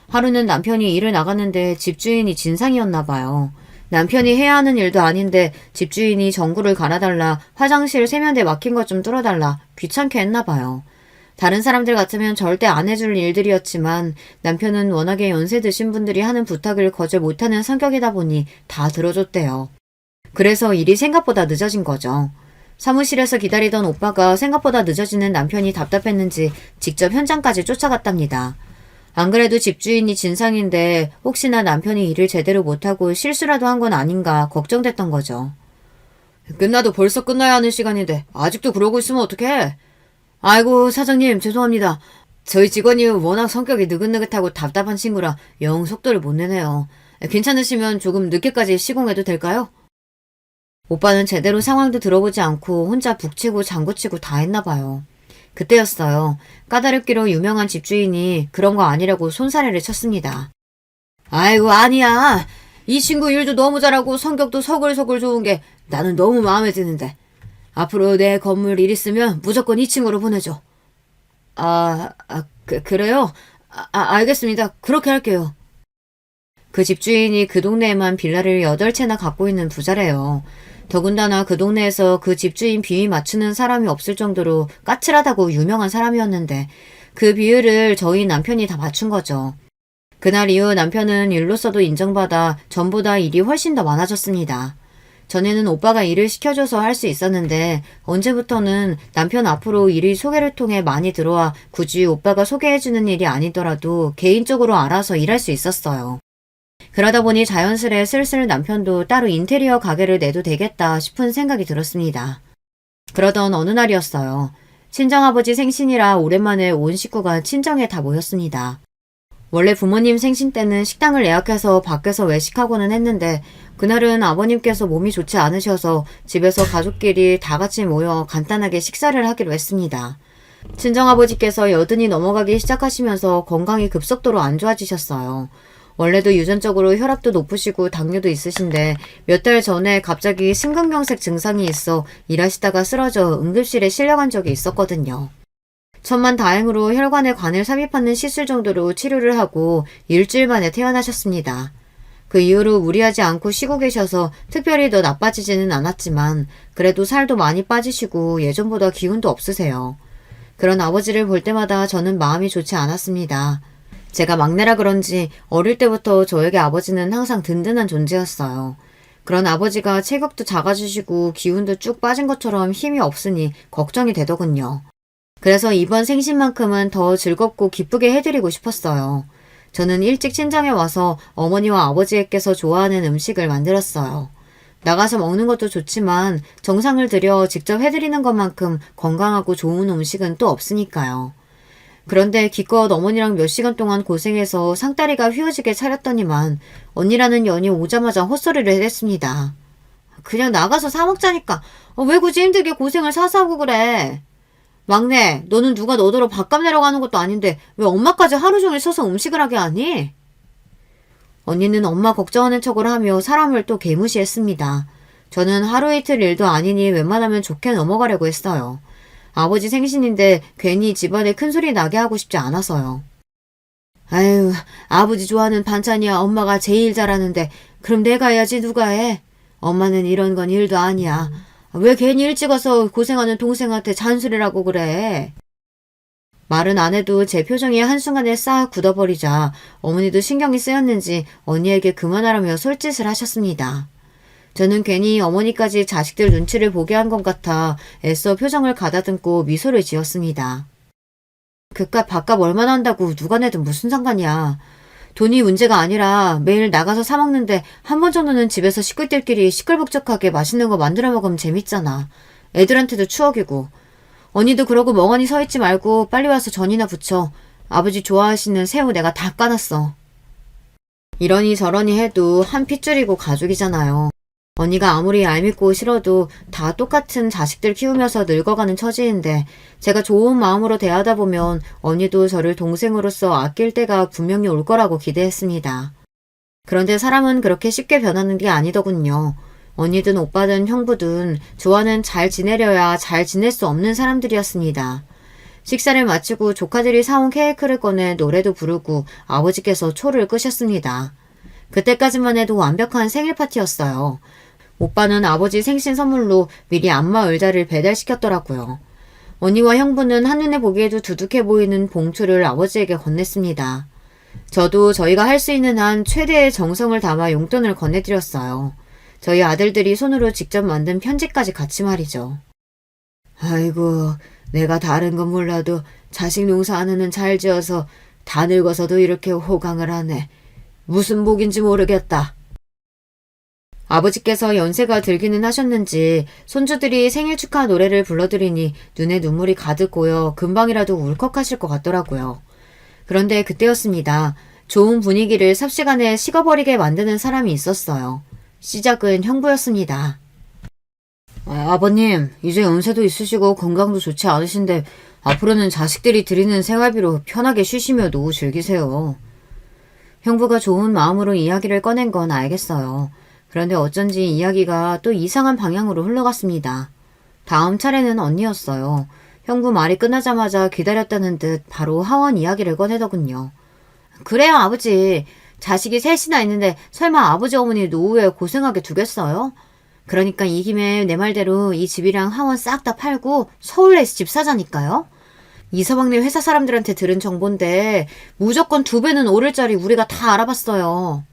하루는 남편이 일을 나갔는데 집주인이 진상이었나 봐요. 남편이 해야 하는 일도 아닌데 집주인이 전구를 갈아달라, 화장실 세면대 막힌 것 좀 뚫어달라, 귀찮게 했나 봐요. 다른 사람들 같으면 절대 안 해줄 일들이었지만 남편은 워낙에 연세 드신 분들이 하는 부탁을 거절 못하는 성격이다 보니 다 들어줬대요. 그래서 일이 생각보다 늦어진 거죠. 사무실에서 기다리던 오빠가 생각보다 늦어지는 남편이 답답했는지 직접 현장까지 쫓아갔답니다. 안 그래도 집주인이 진상인데 혹시나 남편이 일을 제대로 못하고 실수라도 한 건 아닌가 걱정됐던 거죠. 끝나도 벌써 끝나야 하는 시간인데 아직도 그러고 있으면 어떡해? 아이고 사장님 죄송합니다. 저희 직원이 워낙 성격이 느긋느긋하고 답답한 친구라 영 속도를 못 내네요. 괜찮으시면 조금 늦게까지 시공해도 될까요? 오빠는 제대로 상황도 들어보지 않고 혼자 북치고 장구치고 다 했나 봐요. 그때였어요. 까다롭기로 유명한 집주인이 그런 거 아니라고 손사래를 쳤습니다. 아이고 아니야. 이 친구 일도 너무 잘하고 성격도 서글서글 좋은 게 나는 너무 마음에 드는데. 앞으로 내 건물 일 있으면 무조건 이 친구로 보내줘. 그래요? 알겠습니다. 그렇게 할게요. 그 집주인이 그 동네에만 빌라를 8채나 갖고 있는 부자래요. 더군다나 그 동네에서 그 집주인 비위 맞추는 사람이 없을 정도로 까칠하다고 유명한 사람이었는데 그 비율을 저희 남편이 다 맞춘 거죠. 그날 이후 남편은 일로서도 인정받아 전보다 일이 훨씬 더 많아졌습니다. 전에는 오빠가 일을 시켜줘서 할 수 있었는데 언제부터는 남편 앞으로 일이 소개를 통해 많이 들어와 굳이 오빠가 소개해주는 일이 아니더라도 개인적으로 알아서 일할 수 있었어요. 그러다 보니 자연스레 슬슬 남편도 따로 인테리어 가게를 내도 되겠다 싶은 생각이 들었습니다. 그러던 어느 날이었어요. 친정아버지 생신이라 오랜만에 온 식구가 친정에 다 모였습니다. 원래 부모님 생신 때는 식당을 예약해서 밖에서 외식하고는 했는데 그날은 아버님께서 몸이 좋지 않으셔서 집에서 가족끼리 다 같이 모여 간단하게 식사를 하기로 했습니다. 친정아버지께서 80이 넘어가기 시작하시면서 건강이 급속도로 안 좋아지셨어요. 원래도 유전적으로 혈압도 높으시고 당뇨도 있으신데 몇 달 전에 갑자기 심근경색 증상이 있어 일하시다가 쓰러져 응급실에 실려간 적이 있었거든요. 천만다행으로 혈관에 관을 삽입하는 시술 정도로 치료를 하고 일주일 만에 퇴원하셨습니다. 그 이후로 무리하지 않고 쉬고 계셔서 특별히 더 나빠지지는 않았지만 그래도 살도 많이 빠지시고 예전보다 기운도 없으세요. 그런 아버지를 볼 때마다 저는 마음이 좋지 않았습니다. 제가 막내라 그런지 어릴 때부터 저에게 아버지는 항상 든든한 존재였어요. 그런 아버지가 체격도 작아지시고 기운도 쭉 빠진 것처럼 힘이 없으니 걱정이 되더군요. 그래서 이번 생신만큼은 더 즐겁고 기쁘게 해드리고 싶었어요. 저는 일찍 친정에 와서 어머니와 아버지께서 좋아하는 음식을 만들었어요. 나가서 먹는 것도 좋지만 정성을 들여 직접 해드리는 것만큼 건강하고 좋은 음식은 또 없으니까요. 그런데 기껏 어머니랑 몇 시간 동안 고생해서 상다리가 휘어지게 차렸더니만 언니라는 년이 오자마자 헛소리를 했습니다. 그냥 나가서 사 먹자니까 왜 굳이 힘들게 고생을 사서 하고 그래. 막내, 너는 누가 너더러 밥값 내러 가는 것도 아닌데 왜 엄마까지 하루 종일 서서 음식을 하게 하니? 언니는 엄마 걱정하는 척을 하며 사람을 또 개무시했습니다. 저는 하루 이틀 일도 아니니 웬만하면 좋게 넘어가려고 했어요. 아버지 생신인데 괜히 집안에 큰소리 나게 하고 싶지 않아서요. 아유, 아버지 좋아하는 반찬이야 엄마가 제일 잘하는데 그럼 내가 해야지 누가 해? 엄마는 이런 건 일도 아니야. 왜 괜히 일찍 와서 고생하는 동생한테 잔소리라고 그래? 말은 안 해도 제 표정이 한순간에 싹 굳어버리자 어머니도 신경이 쓰였는지 언니에게 그만하라며 솔짓을 하셨습니다. 저는 괜히 어머니까지 자식들 눈치를 보게 한 것 같아 애써 표정을 가다듬고 미소를 지었습니다. 그깟 밥값 얼마나 한다고 누가 내든 무슨 상관이야. 돈이 문제가 아니라 매일 나가서 사 먹는데 한 번 정도는 집에서 식구들끼리 시끌벅적하게 맛있는 거 만들어 먹으면 재밌잖아. 애들한테도 추억이고. 언니도 그러고 멍하니 서 있지 말고 빨리 와서 전이나 부쳐. 아버지 좋아하시는 새우 내가 다 까놨어. 이러니 저러니 해도 한 핏줄이고 가족이잖아요. 언니가 아무리 얄밉고 싫어도 다 똑같은 자식들 키우면서 늙어가는 처지인데 제가 좋은 마음으로 대하다 보면 언니도 저를 동생으로서 아낄 때가 분명히 올 거라고 기대했습니다. 그런데 사람은 그렇게 쉽게 변하는 게 아니더군요. 언니든 오빠든 형부든 조화는 잘 지내려야 잘 지낼 수 없는 사람들이었습니다. 식사를 마치고 조카들이 사온 케이크를 꺼내 노래도 부르고 아버지께서 초를 끄셨습니다. 그때까지만 해도 완벽한 생일 파티였어요. 오빠는 아버지 생신 선물로 미리 안마 의자를 배달시켰더라고요. 언니와 형부는 한눈에 보기에도 두둑해 보이는 봉투를 아버지에게 건넸습니다. 저도 저희가 할 수 있는 한 최대의 정성을 담아 용돈을 건네드렸어요. 저희 아들들이 손으로 직접 만든 편지까지 같이 말이죠. 아이고, 내가 다른 건 몰라도 자식 농사 하나는 잘 지어서 다 늙어서도 이렇게 호강을 하네. 무슨 복인지 모르겠다. 아버지께서 연세가 들기는 하셨는지 손주들이 생일 축하 노래를 불러드리니 눈에 눈물이 가득 고여 금방이라도 울컥하실 것 같더라고요. 그런데 그때였습니다. 좋은 분위기를 삽시간에 식어버리게 만드는 사람이 있었어요. 시작은 형부였습니다. 아버님, 이제 연세도 있으시고 건강도 좋지 않으신데 앞으로는 자식들이 드리는 생활비로 편하게 쉬시며 노후 즐기세요. 형부가 좋은 마음으로 이야기를 꺼낸 건 알겠어요. 그런데 어쩐지 이야기가 또 이상한 방향으로 흘러갔습니다. 다음 차례는 언니였어요. 형부 말이 끝나자마자 기다렸다는 듯 바로 하원 이야기를 꺼내더군요. 그래요, 아버지. 자식이 셋이나 있는데 설마 아버지 어머니 노후에 고생하게 두겠어요? 그러니까 이 김에 내 말대로 이 집이랑 하원 싹 다 팔고 서울에 집 사자니까요. 이서방네 회사 사람들한테 들은 정보인데 무조건 2배는 오를 자리 우리가 다 알아봤어요.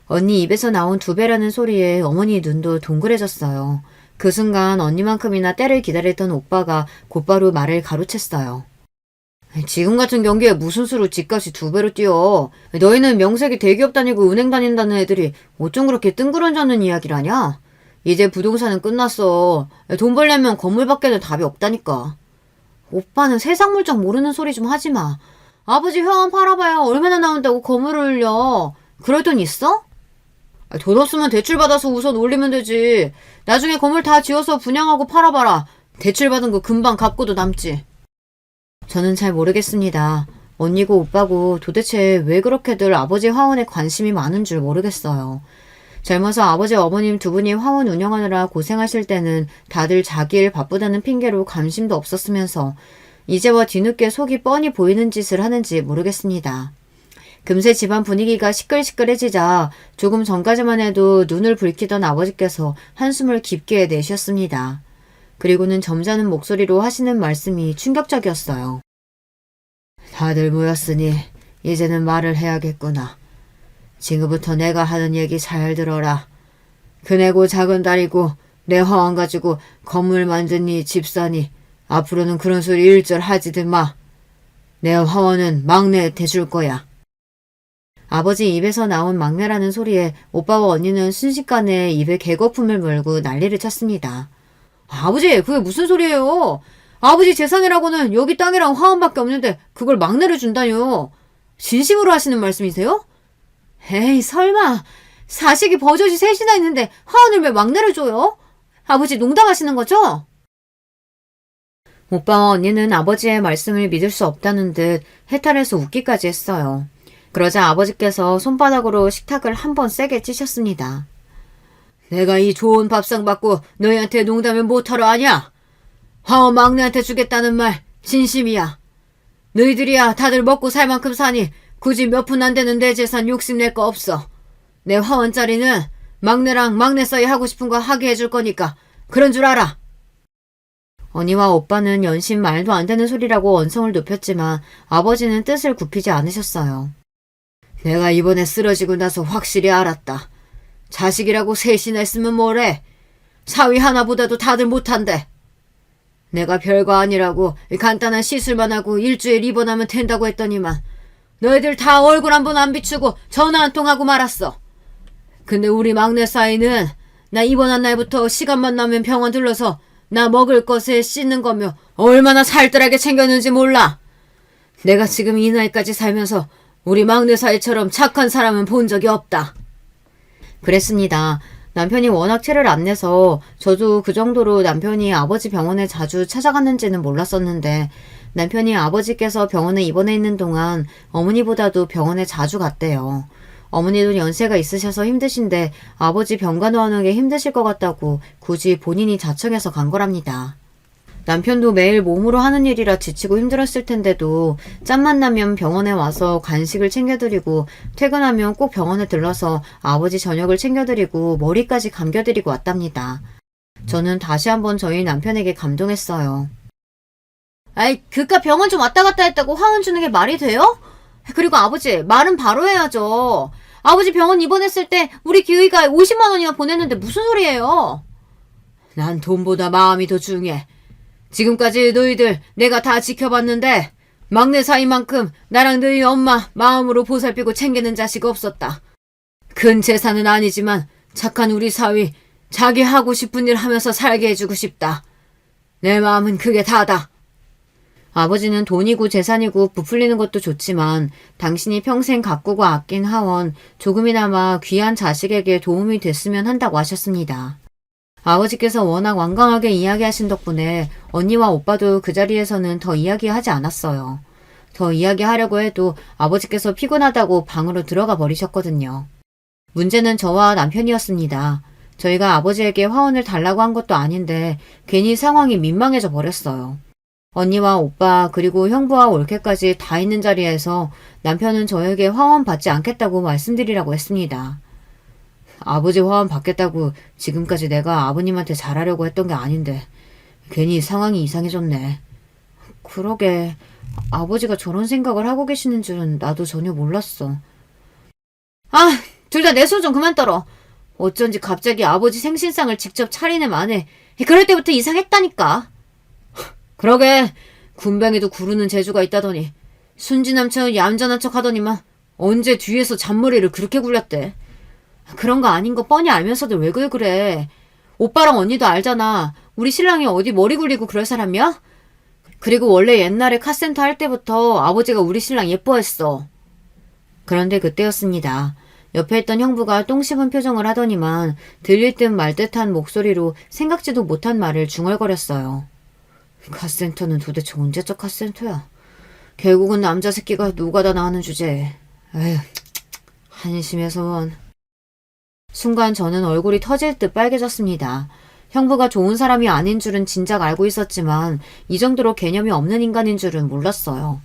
언니 입에서 나온 2배라는 소리에 어머니 눈도 동그래졌어요. 그 순간 언니만큼이나 때를 기다렸던 오빠가 곧바로 말을 가로챘어요. 지금 같은 경기에 무슨 수로 집값이 2배로 뛰어. 너희는 명색이 대기업 다니고 은행 다닌다는 애들이 어쩜 그렇게 뜬구름 잡는 이야기를 하냐? 이제 부동산은 끝났어. 돈 벌려면 건물밖에는 답이 없다니까. 오빠는 세상 물정 모르는 소리 좀 하지 마. 아버지 회원 팔아봐야 얼마나 나온다고 건물을 올려. 그럴 돈 있어? 돈 없으면 대출받아서 우선 올리면 되지. 나중에 건물 다 지어서 분양하고 팔아봐라. 대출받은 거 금방 갚고도 남지. 저는 잘 모르겠습니다. 언니고 오빠고 도대체 왜 그렇게들 아버지 화원에 관심이 많은 줄 모르겠어요. 젊어서 아버지 어머님 2분이 화원 운영하느라 고생하실 때는 다들 자기 일 바쁘다는 핑계로 관심도 없었으면서 이제와 뒤늦게 속이 뻔히 보이는 짓을 하는지 모르겠습니다. 금세 집안 분위기가 시끌시끌해지자 조금 전까지만 해도 눈을 붉히던 아버지께서 한숨을 깊게 내쉬었습니다. 그리고는 점잖은 목소리로 하시는 말씀이 충격적이었어요. 다들 모였으니 이제는 말을 해야겠구나. 지금부터 내가 하는 얘기 잘 들어라. 그네고 작은 딸이고 내 화원 가지고 건물 만드니 집사니 앞으로는 그런 소리 일절 하지들 마. 내 화원은 막내한테 줄 거야. 아버지 입에서 나온 막내라는 소리에 오빠와 언니는 순식간에 입에 개거품을 물고 난리를 쳤습니다. 아버지, 그게 무슨 소리예요? 아버지 재산이라고는 여기 땅이랑 화원밖에 없는데 그걸 막내를 준다뇨. 진심으로 하시는 말씀이세요? 에이, 설마. 자식이 버젓이 셋이나 있는데 화원을 왜 막내를 줘요? 아버지 농담하시는 거죠? 오빠와 언니는 아버지의 말씀을 믿을 수 없다는 듯 해탈해서 웃기까지 했어요. 그러자 아버지께서 손바닥으로 식탁을 한번 세게 찌셨습니다. 내가 이 좋은 밥상 받고 너희한테 농담을 못하러 하냐? 화원 막내한테 주겠다는 말 진심이야. 너희들이야 다들 먹고 살 만큼 사니 굳이 몇 푼 안 되는 내 재산 욕심낼 거 없어. 내 화원짜리는 막내랑 막내 사이 하고 싶은 거 하게 해줄 거니까 그런 줄 알아. 언니와 오빠는 연신 말도 안 되는 소리라고 언성을 높였지만 아버지는 뜻을 굽히지 않으셨어요. 내가 이번에 쓰러지고 나서 확실히 알았다. 자식이라고 셋이나 있으면 뭐래? 사위 하나보다도 다들 못한대. 내가 별거 아니라고 간단한 시술만 하고 일주일 입원하면 된다고 했더니만 너희들 다 얼굴 한 번 안 비추고 전화 한 통 하고 말았어. 근데 우리 막내 사위는 나 입원한 날부터 시간만 나면 병원 들러서 나 먹을 것에 씻는 거며 얼마나 살뜰하게 챙겼는지 몰라. 내가 지금 이 나이까지 살면서 우리 막내 사위처럼 착한 사람은 본 적이 없다. 그랬습니다. 남편이 워낙 체를 안 내서 저도 그 정도로 남편이 아버지 병원에 자주 찾아갔는지는 몰랐었는데 남편이 아버지께서 병원에 입원해 있는 동안 어머니보다도 병원에 자주 갔대요. 어머니도 연세가 있으셔서 힘드신데 아버지 병간호하는 게 힘드실 것 같다고 굳이 본인이 자청해서 간 거랍니다. 남편도 매일 몸으로 하는 일이라 지치고 힘들었을 텐데도 짬만 나면 병원에 와서 간식을 챙겨드리고 퇴근하면 꼭 병원에 들러서 아버지 저녁을 챙겨드리고 머리까지 감겨드리고 왔답니다. 저는 다시 한번 저희 남편에게 감동했어요. 아이, 그깟 병원 좀 왔다 갔다 했다고 화원 주는 게 말이 돼요? 그리고 아버지, 말은 바로 해야죠. 아버지 병원 입원했을 때 우리 기의가 50만 원이나 보냈는데 무슨 소리예요? 난 돈보다 마음이 더 중요해. 지금까지 너희들 내가 다 지켜봤는데 막내 사이만큼 나랑 너희 엄마 마음으로 보살피고 챙기는 자식 없었다. 큰 재산은 아니지만 착한 우리 사위 자기 하고 싶은 일 하면서 살게 해주고 싶다. 내 마음은 그게 다다. 아버지는 돈이고 재산이고 부풀리는 것도 좋지만 당신이 평생 가꾸고 아낀 하원 조금이나마 귀한 자식에게 도움이 됐으면 한다고 하셨습니다. 아버지께서 워낙 완강하게 이야기하신 덕분에 언니와 오빠도 그 자리에서는 더 이야기하지 않았어요. 더 이야기하려고 해도 아버지께서 피곤하다고 방으로 들어가 버리셨거든요. 문제는 저와 남편이었습니다. 저희가 아버지에게 화원을 달라고 한 것도 아닌데 괜히 상황이 민망해져 버렸어요. 언니와 오빠 그리고 형부와 올케까지 다 있는 자리에서 남편은 저에게 화원 받지 않겠다고 말씀드리라고 했습니다. 아버지 화원 받겠다고 지금까지 내가 아버님한테 잘하려고 했던 게 아닌데 괜히 상황이 이상해졌네. 그러게 아버지가 저런 생각을 하고 계시는 줄은 나도 전혀 몰랐어. 아, 둘 다 내 손 좀 그만 떨어. 어쩐지 갑자기 아버지 생신상을 직접 차리네 마네. 그럴 때부터 이상했다니까. 그러게 군뱅이도 구르는 재주가 있다더니 순진함처럼 얌전한 척 하더니만 언제 뒤에서 잔머리를 그렇게 굴렸대. 그런 거 아닌 거 뻔히 알면서도 왜 그래. 오빠랑 언니도 알잖아. 우리 신랑이 어디 머리 굴리고 그럴 사람이야? 그리고 원래 옛날에 카센터 할 때부터 아버지가 우리 신랑 예뻐했어. 그런데 그때였습니다. 옆에 있던 형부가 똥 씹은 표정을 하더니만 들릴 듯 말 듯한 목소리로 생각지도 못한 말을 중얼거렸어요. 카센터는 도대체 언제적 카센터야? 결국은 남자 새끼가 노가다 나가는 주제에. 에휴, 한심해서 원. 순간 저는 얼굴이 터질 듯 빨개졌습니다. 형부가 좋은 사람이 아닌 줄은 진작 알고 있었지만 이 정도로 개념이 없는 인간인 줄은 몰랐어요.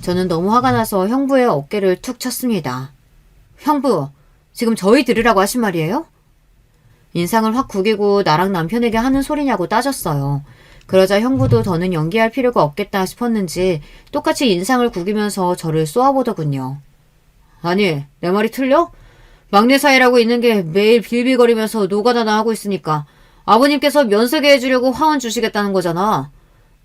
저는 너무 화가 나서 형부의 어깨를 툭 쳤습니다. 형부, 지금 저희 들으라고 하신 말이에요? 인상을 확 구기고 나랑 남편에게 하는 소리냐고 따졌어요. 그러자 형부도 더는 연기할 필요가 없겠다 싶었는지 똑같이 인상을 구기면서 저를 쏘아보더군요. 아니, 내 말이 틀려? 막내 사이라고 있는 게 매일 빌빌거리면서 노가다나 하고 있으니까 아버님께서 면세게 해주려고 화원 주시겠다는 거잖아.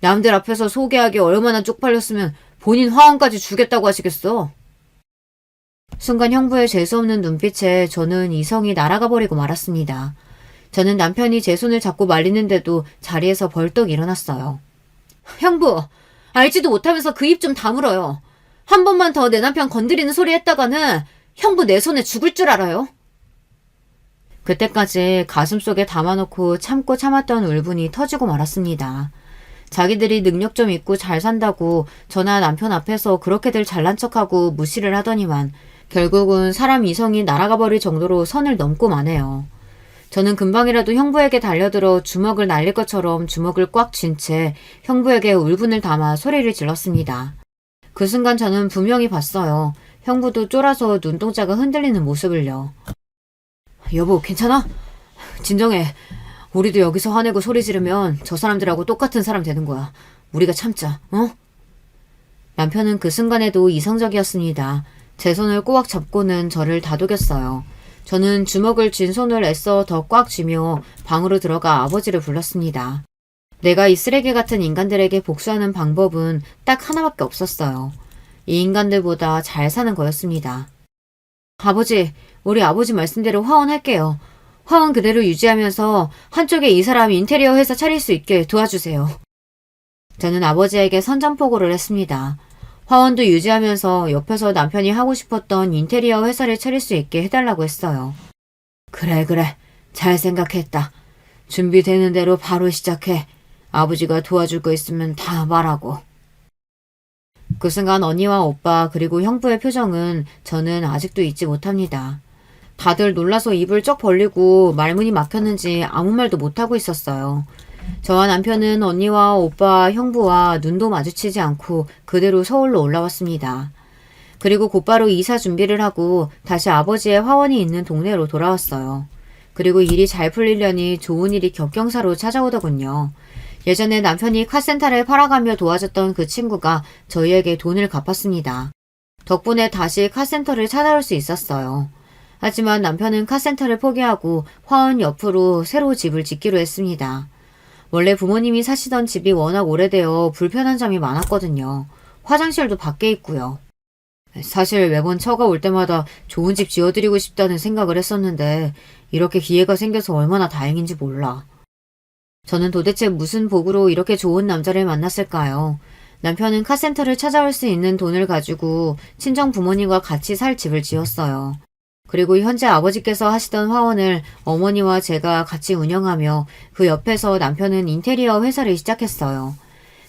남들 앞에서 소개하기 얼마나 쪽팔렸으면 본인 화원까지 주겠다고 하시겠어. 순간 형부의 재수없는 눈빛에 저는 이성이 날아가 버리고 말았습니다. 저는 남편이 제 손을 잡고 말리는데도 자리에서 벌떡 일어났어요. 형부, 알지도 못하면서 그 입 좀 다물어요. 한 번만 더 내 남편 건드리는 소리 했다가는 형부 내 손에 죽을 줄 알아요. 그때까지 가슴속에 담아놓고 참고 참았던 울분이 터지고 말았습니다. 자기들이 능력 좀 있고 잘 산다고 저나 남편 앞에서 그렇게들 잘난 척하고 무시를 하더니만 결국은 사람 이성이 날아가 버릴 정도로 선을 넘고 마네요. 저는 금방이라도 형부에게 달려들어 주먹을 날릴 것처럼 주먹을 꽉 쥔 채 형부에게 울분을 담아 소리를 질렀습니다. 그 순간 저는 분명히 봤어요. 형부도 쫄아서 눈동자가 흔들리는 모습을요. 여보, 괜찮아? 진정해. 우리도 여기서 화내고 소리 지르면 저 사람들하고 똑같은 사람 되는 거야. 우리가 참자, 어? 남편은 그 순간에도 이성적이었습니다. 제 손을 꼬박 잡고는 저를 다독였어요. 저는 주먹을 쥔 손을 애써 더 꽉 쥐며 방으로 들어가 아버지를 불렀습니다. 내가 이 쓰레기 같은 인간들에게 복수하는 방법은 딱 하나밖에 없었어요. 이 인간들보다 잘 사는 거였습니다. 아버지, 우리 아버지 말씀대로 화원할게요. 화원 그대로 유지하면서 한쪽에 이 사람 인테리어 회사 차릴 수 있게 도와주세요. 저는 아버지에게 선전포고를 했습니다. 화원도 유지하면서 옆에서 남편이 하고 싶었던 인테리어 회사를 차릴 수 있게 해달라고 했어요. 그래, 잘 생각했다. 준비되는 대로 바로 시작해. 아버지가 도와줄 거 있으면 다 말하고. 그 순간 언니와 오빠 그리고 형부의 표정은 저는 아직도 잊지 못합니다. 다들 놀라서 입을 쩍 벌리고 말문이 막혔는지 아무 말도 못하고 있었어요. 저와 남편은 언니와 오빠, 형부와 눈도 마주치지 않고 그대로 서울로 올라왔습니다. 그리고 곧바로 이사 준비를 하고 다시 아버지의 화원이 있는 동네로 돌아왔어요. 그리고 일이 잘 풀리려니 좋은 일이 격경사로 찾아오더군요. 예전에 남편이 카센터를 팔아가며 도와줬던 그 친구가 저희에게 돈을 갚았습니다. 덕분에 다시 카센터를 찾아올 수 있었어요. 하지만 남편은 카센터를 포기하고 화원 옆으로 새로 집을 짓기로 했습니다. 원래 부모님이 사시던 집이 워낙 오래되어 불편한 점이 많았거든요. 화장실도 밖에 있고요. 사실 매번 처가 올 때마다 좋은 집 지어드리고 싶다는 생각을 했었는데 이렇게 기회가 생겨서 얼마나 다행인지 몰라. 저는 도대체 무슨 복으로 이렇게 좋은 남자를 만났을까요? 남편은 카센터를 찾아올 수 있는 돈을 가지고 친정 부모님과 같이 살 집을 지었어요. 그리고 현재 아버지께서 하시던 화원을 어머니와 제가 같이 운영하며 그 옆에서 남편은 인테리어 회사를 시작했어요.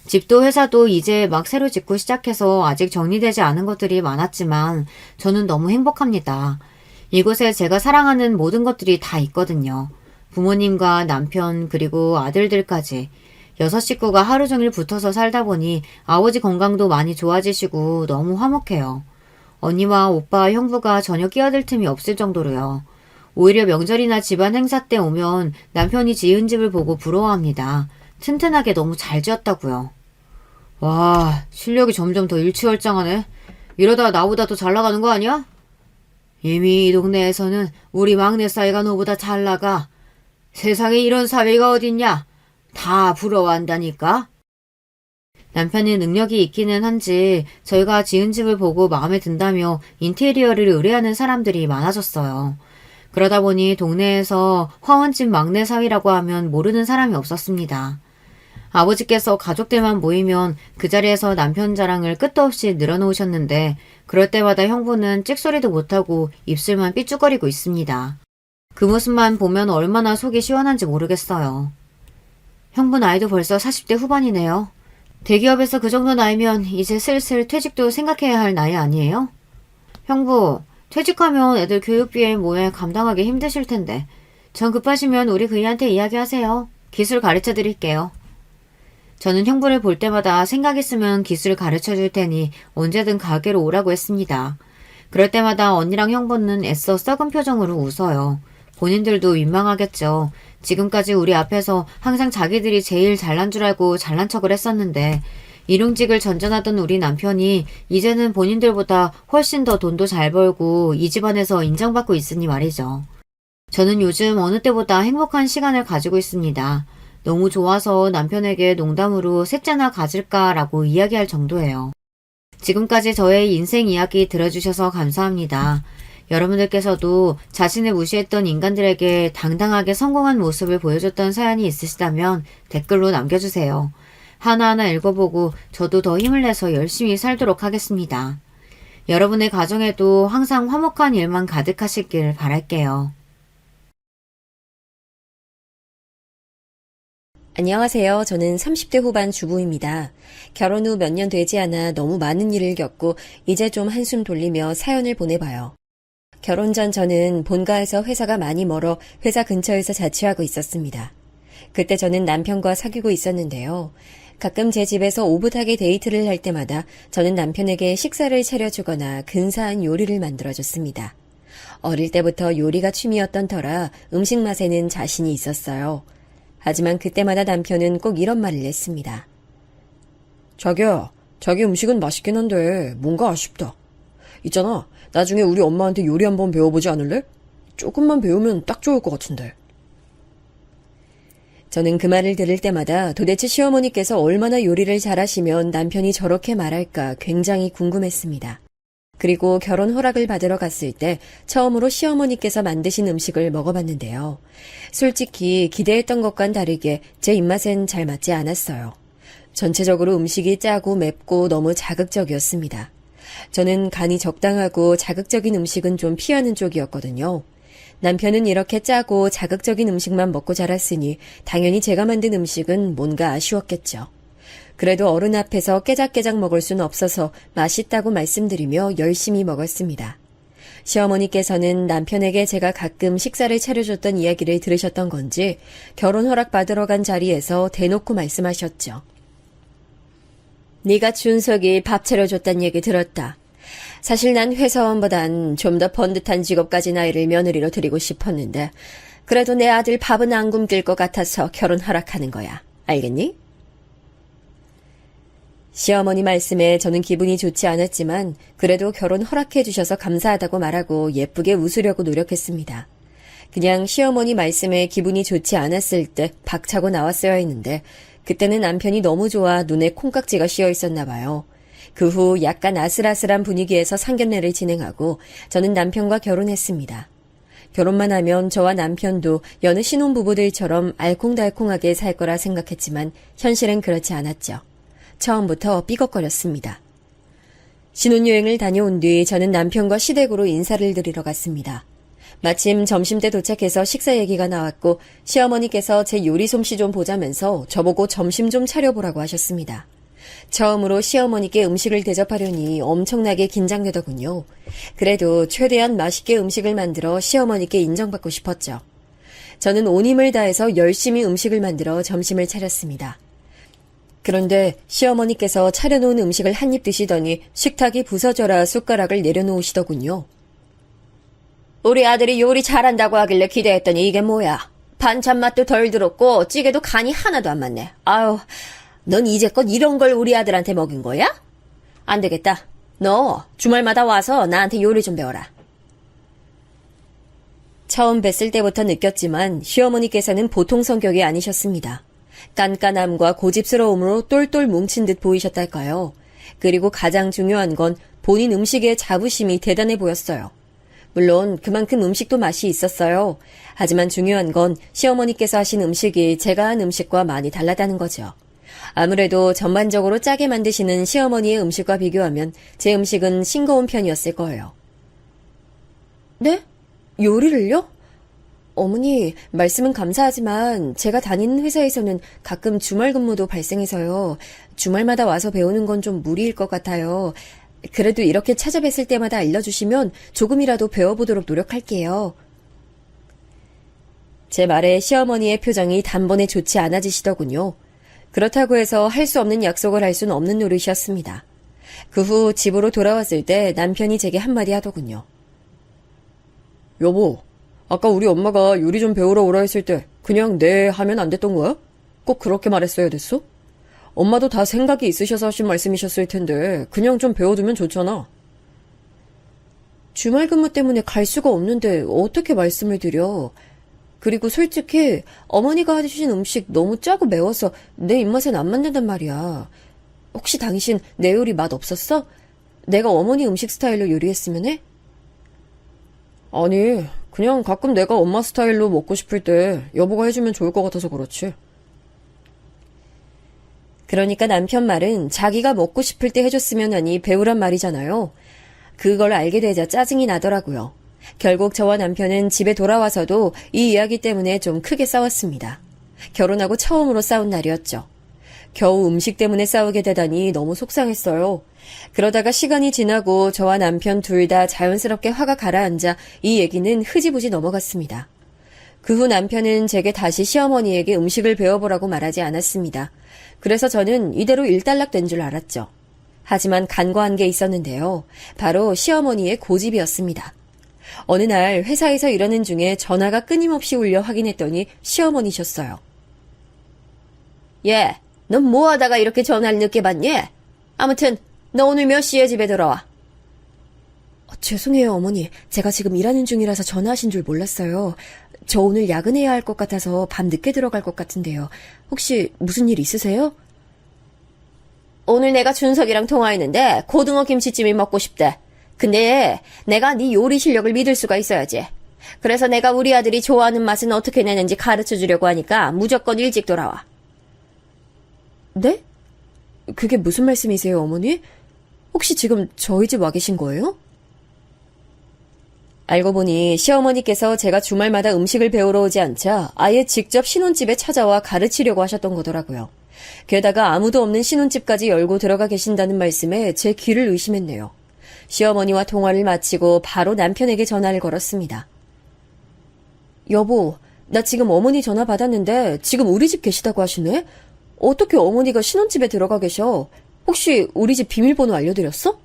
집도 회사도 이제 막 새로 짓고 시작해서 아직 정리되지 않은 것들이 많았지만 저는 너무 행복합니다. 이곳에 제가 사랑하는 모든 것들이 다 있거든요. 부모님과 남편 그리고 아들들까지 6식구가 하루 종일 붙어서 살다 보니 아버지 건강도 많이 좋아지시고 너무 화목해요. 언니와 오빠, 형부가 전혀 끼어들 틈이 없을 정도로요. 오히려 명절이나 집안 행사 때 오면 남편이 지은 집을 보고 부러워합니다. 튼튼하게 너무 잘 지었다고요. 와, 실력이 점점 더 일취월장하네. 이러다 나보다 더 잘 나가는 거 아니야? 이미 이 동네에서는 우리 막내 사이가 너보다 잘 나가. 세상에 이런 사위가 어딨냐? 다 부러워한다니까. 남편이 능력이 있기는 한지 저희가 지은 집을 보고 마음에 든다며 인테리어를 의뢰하는 사람들이 많아졌어요. 그러다 보니 동네에서 화원집 막내 사위라고 하면 모르는 사람이 없었습니다. 아버지께서 가족들만 모이면 그 자리에서 남편 자랑을 끝도 없이 늘어놓으셨는데 그럴 때마다 형부는 찍소리도 못하고 입술만 삐죽거리고 있습니다. 그 모습만 보면 얼마나 속이 시원한지 모르겠어요. 형부 나이도 벌써 40대 후반이네요. 대기업에서 그 정도 나이면 이제 슬슬 퇴직도 생각해야 할 나이 아니에요? 형부, 퇴직하면 애들 교육비에 뭐에 감당하기 힘드실 텐데. 전 급하시면 우리 그이한테 이야기하세요. 기술 가르쳐 드릴게요. 저는 형부를 볼 때마다 생각 있으면 기술 가르쳐 줄 테니 언제든 가게로 오라고 했습니다. 그럴 때마다 언니랑 형부는 애써 썩은 표정으로 웃어요. 본인들도 민망하겠죠. 지금까지 우리 앞에서 항상 자기들이 제일 잘난 줄 알고 잘난 척을 했었는데 일용직을 전전하던 우리 남편이 이제는 본인들보다 훨씬 더 돈도 잘 벌고 이 집안에서 인정받고 있으니 말이죠. 저는 요즘 어느 때보다 행복한 시간을 가지고 있습니다. 너무 좋아서 남편에게 농담으로 셋째나 가질까라고 이야기할 정도예요. 지금까지 저의 인생 이야기 들어주셔서 감사합니다. 여러분들께서도 자신을 무시했던 인간들에게 당당하게 성공한 모습을 보여줬던 사연이 있으시다면 댓글로 남겨주세요. 하나하나 읽어보고 저도 더 힘을 내서 열심히 살도록 하겠습니다. 여러분의 가정에도 항상 화목한 일만 가득하시길 바랄게요. 안녕하세요. 저는 30대 후반 주부입니다. 결혼 후 몇 년 되지 않아 너무 많은 일을 겪고 이제 좀 한숨 돌리며 사연을 보내봐요. 결혼 전 저는 본가에서 회사가 많이 멀어 회사 근처에서 자취하고 있었습니다. 그때 저는 남편과 사귀고 있었는데요. 가끔 제 집에서 오붓하게 데이트를 할 때마다 저는 남편에게 식사를 차려주거나 근사한 요리를 만들어줬습니다. 어릴 때부터 요리가 취미였던 터라 음식 맛에는 자신이 있었어요. 하지만 그때마다 남편은 꼭 이런 말을 했습니다. 자기야, 자기 음식은 맛있긴 한데 뭔가 아쉽다. 있잖아, 나중에 우리 엄마한테 요리 한번 배워보지 않을래? 조금만 배우면 딱 좋을 것 같은데. 저는 그 말을 들을 때마다 도대체 시어머니께서 얼마나 요리를 잘하시면 남편이 저렇게 말할까 굉장히 궁금했습니다. 그리고 결혼 허락을 받으러 갔을 때 처음으로 시어머니께서 만드신 음식을 먹어봤는데요. 솔직히 기대했던 것과는 다르게 제 입맛엔 잘 맞지 않았어요. 전체적으로 음식이 짜고 맵고 너무 자극적이었습니다. 저는 간이 적당하고 자극적인 음식은 좀 피하는 쪽이었거든요. 남편은 이렇게 짜고 자극적인 음식만 먹고 자랐으니 당연히 제가 만든 음식은 뭔가 아쉬웠겠죠. 그래도 어른 앞에서 깨작깨작 먹을 수는 없어서 맛있다고 말씀드리며 열심히 먹었습니다. 시어머니께서는 남편에게 제가 가끔 식사를 차려줬던 이야기를 들으셨던 건지 결혼 허락 받으러 간 자리에서 대놓고 말씀하셨죠. 네가 준석이 밥 차려줬단 얘기 들었다. 사실 난 회사원보단 좀 더 번듯한 직업 가진 아이를 며느리로 드리고 싶었는데 그래도 내 아들 밥은 안 굶길 것 같아서 결혼 허락하는 거야. 알겠니? 시어머니 말씀에 저는 기분이 좋지 않았지만 그래도 결혼 허락해 주셔서 감사하다고 말하고 예쁘게 웃으려고 노력했습니다. 그냥 시어머니 말씀에 기분이 좋지 않았을 때 박차고 나왔어야 했는데 그때는 남편이 너무 좋아 눈에 콩깍지가 씌어 있었나 봐요. 그 후 약간 아슬아슬한 분위기에서 상견례를 진행하고 저는 남편과 결혼했습니다. 결혼만 하면 저와 남편도 여느 신혼부부들처럼 알콩달콩하게 살 거라 생각했지만 현실은 그렇지 않았죠. 처음부터 삐걱거렸습니다. 신혼여행을 다녀온 뒤 저는 남편과 시댁으로 인사를 드리러 갔습니다. 마침 점심때 도착해서 식사 얘기가 나왔고 시어머니께서 제 요리 솜씨 좀 보자면서 저보고 점심 좀 차려보라고 하셨습니다. 처음으로 시어머니께 음식을 대접하려니 엄청나게 긴장되더군요. 그래도 최대한 맛있게 음식을 만들어 시어머니께 인정받고 싶었죠. 저는 온 힘을 다해서 열심히 음식을 만들어 점심을 차렸습니다. 그런데 시어머니께서 차려놓은 음식을 한 입 드시더니 식탁이 부서져라 숟가락을 내려놓으시더군요. 우리 아들이 요리 잘한다고 하길래 기대했더니 이게 뭐야. 반찬 맛도 덜 들었고 찌개도 간이 하나도 안 맞네. 아유, 넌 이제껏 이런 걸 우리 아들한테 먹인 거야? 안 되겠다. 너 주말마다 와서 나한테 요리 좀 배워라. 처음 뵀을 때부터 느꼈지만 시어머니께서는 보통 성격이 아니셨습니다. 깐깐함과 고집스러움으로 똘똘 뭉친 듯 보이셨달까요? 그리고 가장 중요한 건 본인 음식에 자부심이 대단해 보였어요. 물론 그만큼 음식도 맛이 있었어요. 하지만 중요한 건 시어머니께서 하신 음식이 제가 한 음식과 많이 달랐다는 거죠. 아무래도 전반적으로 짜게 만드시는 시어머니의 음식과 비교하면 제 음식은 싱거운 편이었을 거예요. 네? 요리를요? 어머니, 말씀은 감사하지만 제가 다니는 회사에서는 가끔 주말 근무도 발생해서요. 주말마다 와서 배우는 건 좀 무리일 것 같아요. 그래도 이렇게 찾아뵀을 때마다 알려주시면 조금이라도 배워보도록 노력할게요. 제 말에 시어머니의 표정이 단번에 좋지 않아지시더군요. 그렇다고 해서 할 수 없는 약속을 할 수는 없는 노릇이었습니다. 그 후 집으로 돌아왔을 때 남편이 제게 한마디 하더군요. 여보, 아까 우리 엄마가 요리 좀 배우러 오라 했을 때 그냥 네 하면 안 됐던 거야? 꼭 그렇게 말했어야 됐어? 엄마도 다 생각이 있으셔서 하신 말씀이셨을 텐데 그냥 좀 배워두면 좋잖아. 주말 근무 때문에 갈 수가 없는데 어떻게 말씀을 드려. 그리고 솔직히 어머니가 해주신 음식 너무 짜고 매워서 내 입맛엔 안 맞는단 말이야. 혹시 당신 내 요리 맛 없었어? 내가 어머니 음식 스타일로 요리했으면 해? 아니, 그냥 가끔 내가 엄마 스타일로 먹고 싶을 때 여보가 해주면 좋을 것 같아서 그렇지. 그러니까 남편 말은 자기가 먹고 싶을 때 해줬으면 하니 배우란 말이잖아요. 그걸 알게 되자 짜증이 나더라고요. 결국 저와 남편은 집에 돌아와서도 이 이야기 때문에 좀 크게 싸웠습니다. 결혼하고 처음으로 싸운 날이었죠. 겨우 음식 때문에 싸우게 되다니 너무 속상했어요. 그러다가 시간이 지나고 저와 남편 둘 다 자연스럽게 화가 가라앉아 이 얘기는 흐지부지 넘어갔습니다. 그 후 남편은 제게 다시 시어머니에게 음식을 배워보라고 말하지 않았습니다. 그래서 저는 이대로 일단락된 줄 알았죠. 하지만 간과한 게 있었는데요. 바로 시어머니의 고집이었습니다. 어느 날 회사에서 일하는 중에 전화가 끊임없이 울려 확인했더니 시어머니셨어요. 예, 넌 뭐 하다가 이렇게 전화를 늦게 받니? 아무튼 너 오늘 몇 시에 집에 들어와? 죄송해요, 어머니. 제가 지금 일하는 중이라서 전화하신 줄 몰랐어요. 저 오늘 야근해야 할 것 같아서 밤 늦게 들어갈 것 같은데요. 혹시 무슨 일 있으세요? 오늘 내가 준석이랑 통화했는데 고등어 김치찜이 먹고 싶대. 근데 내가 네 요리 실력을 믿을 수가 있어야지. 그래서 내가 우리 아들이 좋아하는 맛은 어떻게 내는지 가르쳐 주려고 하니까 무조건 일찍 돌아와. 네? 그게 무슨 말씀이세요, 어머니? 혹시 지금 저희 집 와 계신 거예요? 알고 보니 시어머니께서 제가 주말마다 음식을 배우러 오지 않자 아예 직접 신혼집에 찾아와 가르치려고 하셨던 거더라고요. 게다가 아무도 없는 신혼집까지 열고 들어가 계신다는 말씀에 제 귀를 의심했네요. 시어머니와 통화를 마치고 바로 남편에게 전화를 걸었습니다. 여보, 나 지금 어머니 전화 받았는데 지금 우리 집 계시다고 하시네? 어떻게 어머니가 신혼집에 들어가 계셔? 혹시 우리 집 비밀번호 알려드렸어?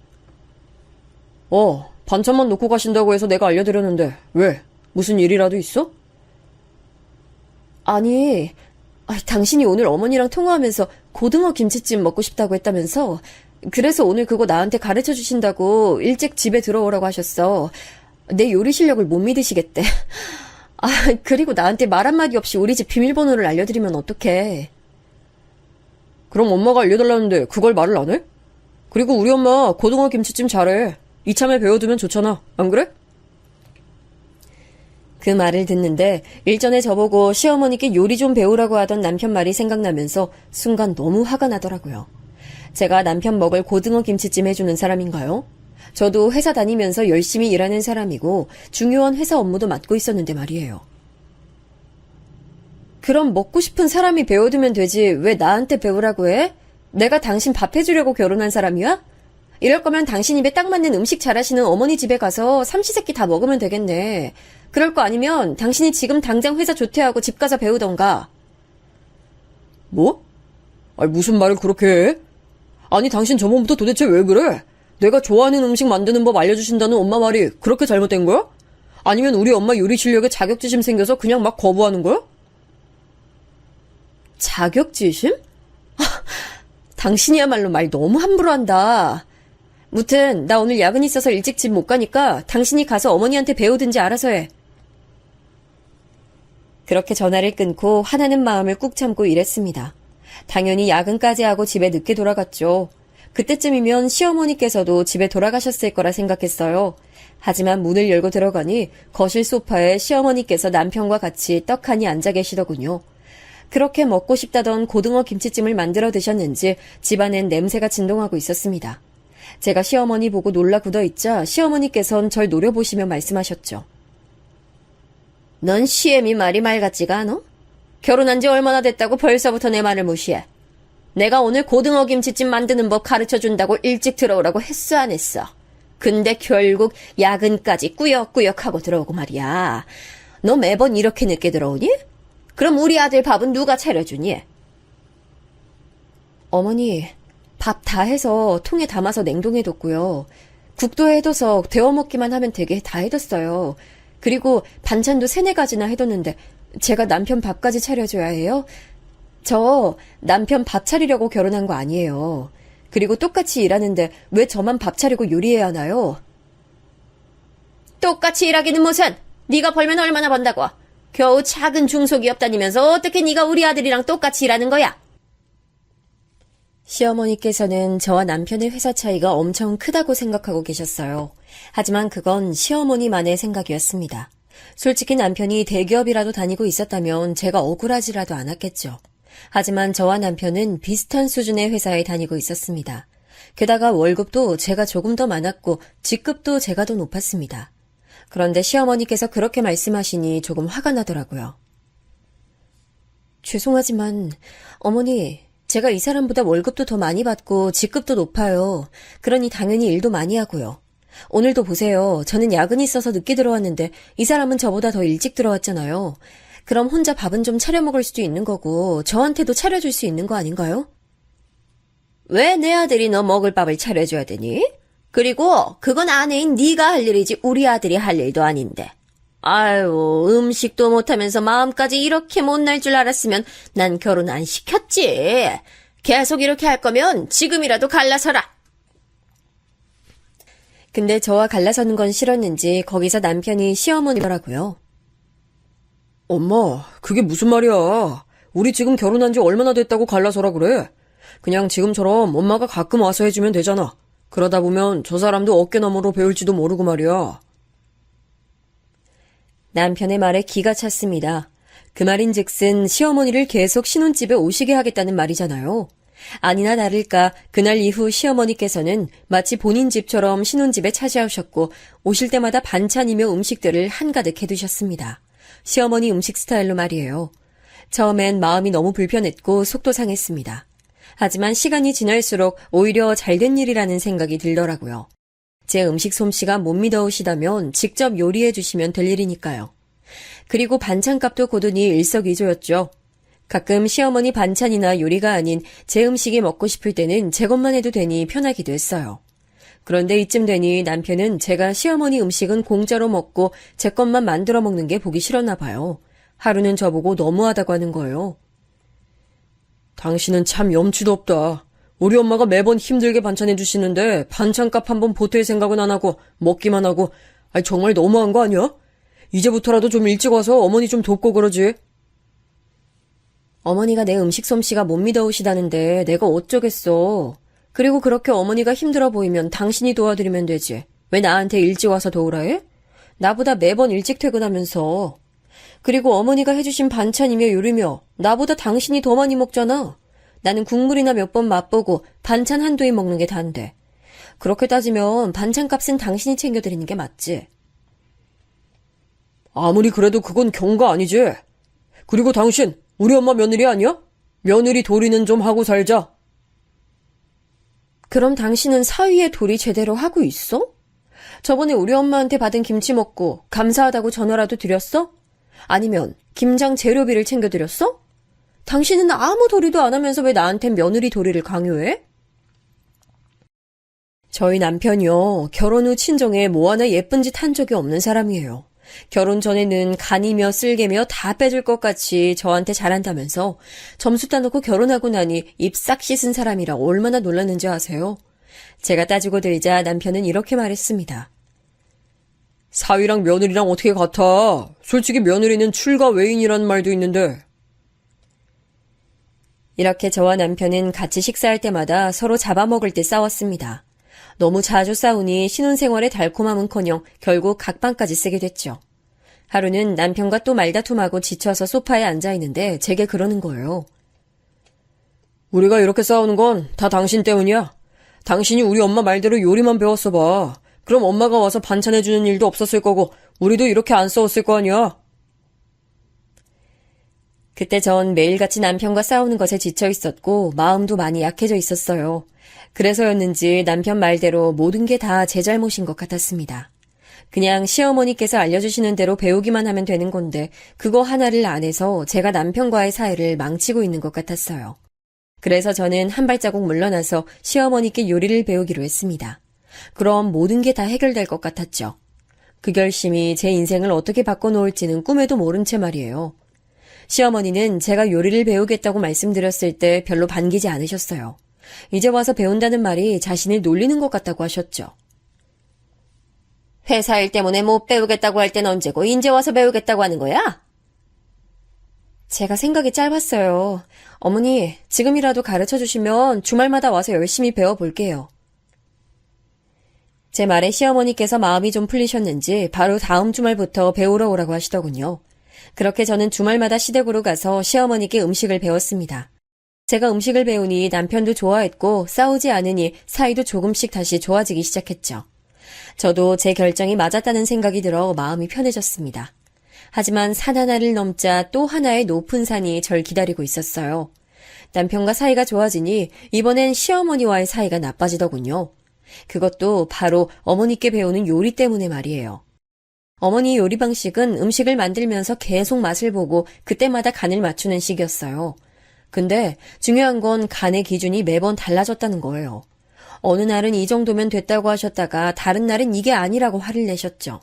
반찬만 놓고 가신다고 해서 내가 알려드렸는데 왜? 무슨 일이라도 있어? 아니, 당신이 오늘 어머니랑 통화하면서 고등어 김치찜 먹고 싶다고 했다면서 그래서 오늘 그거 나한테 가르쳐 주신다고 일찍 집에 들어오라고 하셨어. 내 요리 실력을 못 믿으시겠대. 그리고 나한테 말 한마디 없이 우리 집 비밀번호를 알려드리면 어떡해. 그럼 엄마가 알려달라는데 그걸 말을 안 해? 그리고 우리 엄마 고등어 김치찜 잘해. 이참에 배워두면 좋잖아. 안 그래? 그 말을 듣는데 일전에 저보고 시어머니께 요리 좀 배우라고 하던 남편 말이 생각나면서 순간 너무 화가 나더라고요. 제가 남편 먹을 고등어 김치찜 해주는 사람인가요? 저도 회사 다니면서 열심히 일하는 사람이고 중요한 회사 업무도 맡고 있었는데 말이에요. 그럼 먹고 싶은 사람이 배워두면 되지 왜 나한테 배우라고 해? 내가 당신 밥 해주려고 결혼한 사람이야? 이럴 거면 당신 입에 딱 맞는 음식 잘하시는 어머니 집에 가서 삼시세끼 다 먹으면 되겠네. 그럴 거 아니면 당신이 지금 당장 회사 조퇴하고 집 가서 배우던가. 뭐? 무슨 말을 그렇게 해? 아니 당신 저번부터 도대체 왜 그래? 내가 좋아하는 음식 만드는 법 알려주신다는 엄마 말이 그렇게 잘못된 거야? 아니면 우리 엄마 요리 실력에 자격지심 생겨서 그냥 막 거부하는 거야? 자격지심? 당신이야말로 말 너무 함부로 한다. 무튼 나 오늘 야근 있어서 일찍 집 못 가니까 당신이 가서 어머니한테 배우든지 알아서 해. 그렇게 전화를 끊고 화나는 마음을 꾹 참고 일했습니다. 당연히 야근까지 하고 집에 늦게 돌아갔죠. 그때쯤이면 시어머니께서도 집에 돌아가셨을 거라 생각했어요. 하지만 문을 열고 들어가니 거실 소파에 시어머니께서 남편과 같이 떡하니 앉아 계시더군요. 그렇게 먹고 싶다던 고등어 김치찜을 만들어 드셨는지 집안엔 냄새가 진동하고 있었습니다. 제가 시어머니 보고 놀라 굳어있자 시어머니께선 절 노려보시며 말씀하셨죠. 넌 시애미 말이 말 같지가 않아? 결혼한 지 얼마나 됐다고 벌써부터 내 말을 무시해. 내가 오늘 고등어 김치찜 만드는 법 가르쳐준다고 일찍 들어오라고 했어 안 했어? 근데 결국 야근까지 꾸역꾸역 하고 들어오고 말이야. 너 매번 이렇게 늦게 들어오니? 그럼 우리 아들 밥은 누가 차려주니? 어머니, 밥 다 해서 통에 담아서 냉동해뒀고요. 국도 해둬서 데워 먹기만 하면 되게 다 해뒀어요. 그리고 반찬도 3-4가지나 해뒀는데 제가 남편 밥까지 차려줘야 해요? 저 남편 밥 차리려고 결혼한 거 아니에요. 그리고 똑같이 일하는데 왜 저만 밥 차리고 요리해야 하나요? 똑같이 일하기는 무슨, 네가 벌면 얼마나 번다고. 겨우 작은 중소기업 다니면서 어떻게 네가 우리 아들이랑 똑같이 일하는 거야? 시어머니께서는 저와 남편의 회사 차이가 엄청 크다고 생각하고 계셨어요. 하지만 그건 시어머니만의 생각이었습니다. 솔직히 남편이 대기업이라도 다니고 있었다면 제가 억울하지라도 않았겠죠. 하지만 저와 남편은 비슷한 수준의 회사에 다니고 있었습니다. 게다가 월급도 제가 조금 더 많았고 직급도 제가 더 높았습니다. 그런데 시어머니께서 그렇게 말씀하시니 조금 화가 나더라고요. 죄송하지만 어머니, 제가 이 사람보다 월급도 더 많이 받고 직급도 높아요. 그러니 당연히 일도 많이 하고요. 오늘도 보세요. 저는 야근이 있어서 늦게 들어왔는데 이 사람은 저보다 더 일찍 들어왔잖아요. 그럼 혼자 밥은 좀 차려 먹을 수도 있는 거고 저한테도 차려줄 수 있는 거 아닌가요? 왜 내 아들이 너 먹을 밥을 차려줘야 되니? 그리고 그건 아내인 네가 할 일이지 우리 아들이 할 일도 아닌데. 아유, 음식도 못하면서 마음까지 이렇게 못날 줄 알았으면 난 결혼 안 시켰지. 계속 이렇게 할 거면 지금이라도 갈라서라. 근데 저와 갈라서는 건 싫었는지 거기서 남편이 시어머니더라고요. 엄마, 그게 무슨 말이야. 우리 지금 결혼한 지 얼마나 됐다고 갈라서라 그래. 그냥 지금처럼 엄마가 가끔 와서 해주면 되잖아. 그러다 보면 저 사람도 어깨너머로 배울지도 모르고 말이야. 남편의 말에 기가 찼습니다. 그 말인즉슨 시어머니를 계속 신혼집에 오시게 하겠다는 말이잖아요. 아니나 다를까 그날 이후 시어머니께서는 마치 본인 집처럼 신혼집에 찾아오셨고 오실 때마다 반찬이며 음식들을 한가득 해두셨습니다. 시어머니 음식 스타일로 말이에요. 처음엔 마음이 너무 불편했고 속도 상했습니다. 하지만 시간이 지날수록 오히려 잘된 일이라는 생각이 들더라고요. 제 음식 솜씨가 못 믿어오시다면 직접 요리해 주시면 될 일이니까요. 그리고 반찬값도 고르니 일석이조였죠. 가끔 시어머니 반찬이나 요리가 아닌 제 음식이 먹고 싶을 때는 제 것만 해도 되니 편하기도 했어요. 그런데 이쯤 되니 남편은 제가 시어머니 음식은 공짜로 먹고 제 것만 만들어 먹는 게 보기 싫었나 봐요. 하루는 저보고 너무하다고 하는 거예요. 당신은 참 염치도 없다. 우리 엄마가 매번 힘들게 반찬해 주시는데 반찬값 한번 보탤 생각은 안 하고 먹기만 하고, 아니 정말 너무한 거 아니야? 이제부터라도 좀 일찍 와서 어머니 좀 돕고 그러지. 어머니가 내 음식 솜씨가 못 믿어오시다는데 내가 어쩌겠어. 그리고 그렇게 어머니가 힘들어 보이면 당신이 도와드리면 되지. 왜 나한테 일찍 와서 도우라 해? 나보다 매번 일찍 퇴근하면서. 그리고 어머니가 해주신 반찬이며 요리며 나보다 당신이 더 많이 먹잖아. 나는 국물이나 몇 번 맛보고 반찬 한두 입 먹는 게 다인데. 그렇게 따지면 반찬값은 당신이 챙겨드리는 게 맞지. 아무리 그래도 그건 경가 아니지. 그리고 당신 우리 엄마 며느리 아니야? 며느리 도리는 좀 하고 살자. 그럼 당신은 사위의 도리 제대로 하고 있어? 저번에 우리 엄마한테 받은 김치 먹고 감사하다고 전화라도 드렸어? 아니면 김장 재료비를 챙겨드렸어? 당신은 아무 도리도 안 하면서 왜 나한텐 며느리 도리를 강요해? 저희 남편이요. 결혼 후 친정에 뭐 하나 예쁜 짓 한 적이 없는 사람이에요. 결혼 전에는 간이며 쓸개며 다 빼줄 것 같이 저한테 잘한다면서 점수 따놓고 결혼하고 나니 입 싹 씻은 사람이라 얼마나 놀랐는지 아세요? 제가 따지고 들자 남편은 이렇게 말했습니다. 사위랑 며느리랑 어떻게 같아? 솔직히 며느리는 출가 외인이란 말도 있는데. 이렇게 저와 남편은 같이 식사할 때마다 서로 잡아먹을 때 싸웠습니다. 너무 자주 싸우니 신혼생활의 달콤함은커녕 결국 각방까지 쓰게 됐죠. 하루는 남편과 또 말다툼하고 지쳐서 소파에 앉아있는데 제게 그러는 거예요. 우리가 이렇게 싸우는 건 다 당신 때문이야. 당신이 우리 엄마 말대로 요리만 배웠어 봐. 그럼 엄마가 와서 반찬해주는 일도 없었을 거고 우리도 이렇게 안 싸웠을 거 아니야. 그때 전 매일같이 남편과 싸우는 것에 지쳐 있었고 마음도 많이 약해져 있었어요. 그래서였는지 남편 말대로 모든 게 다 제 잘못인 것 같았습니다. 그냥 시어머니께서 알려주시는 대로 배우기만 하면 되는 건데 그거 하나를 안 해서 제가 남편과의 사이를 망치고 있는 것 같았어요. 그래서 저는 한 발자국 물러나서 시어머니께 요리를 배우기로 했습니다. 그럼 모든 게 다 해결될 것 같았죠. 그 결심이 제 인생을 어떻게 바꿔놓을지는 꿈에도 모른 채 말이에요. 시어머니는 제가 요리를 배우겠다고 말씀드렸을 때 별로 반기지 않으셨어요. 이제 와서 배운다는 말이 자신을 놀리는 것 같다고 하셨죠. 회사 일 때문에 못 배우겠다고 할 땐 언제고 이제 와서 배우겠다고 하는 거야? 제가 생각이 짧았어요. 어머니, 지금이라도 가르쳐 주시면 주말마다 와서 열심히 배워볼게요. 제 말에 시어머니께서 마음이 좀 풀리셨는지 바로 다음 주말부터 배우러 오라고 하시더군요. 그렇게 저는 주말마다 시댁으로 가서 시어머니께 음식을 배웠습니다. 제가 음식을 배우니 남편도 좋아했고 싸우지 않으니 사이도 조금씩 다시 좋아지기 시작했죠. 저도 제 결정이 맞았다는 생각이 들어 마음이 편해졌습니다. 하지만 산 하나를 넘자 또 하나의 높은 산이 절 기다리고 있었어요. 남편과 사이가 좋아지니 이번엔 시어머니와의 사이가 나빠지더군요. 그것도 바로 어머니께 배우는 요리 때문에 말이에요. 어머니 요리 방식은 음식을 만들면서 계속 맛을 보고 그때마다 간을 맞추는 식이었어요. 근데 중요한 건 간의 기준이 매번 달라졌다는 거예요. 어느 날은 이 정도면 됐다고 하셨다가 다른 날은 이게 아니라고 화를 내셨죠.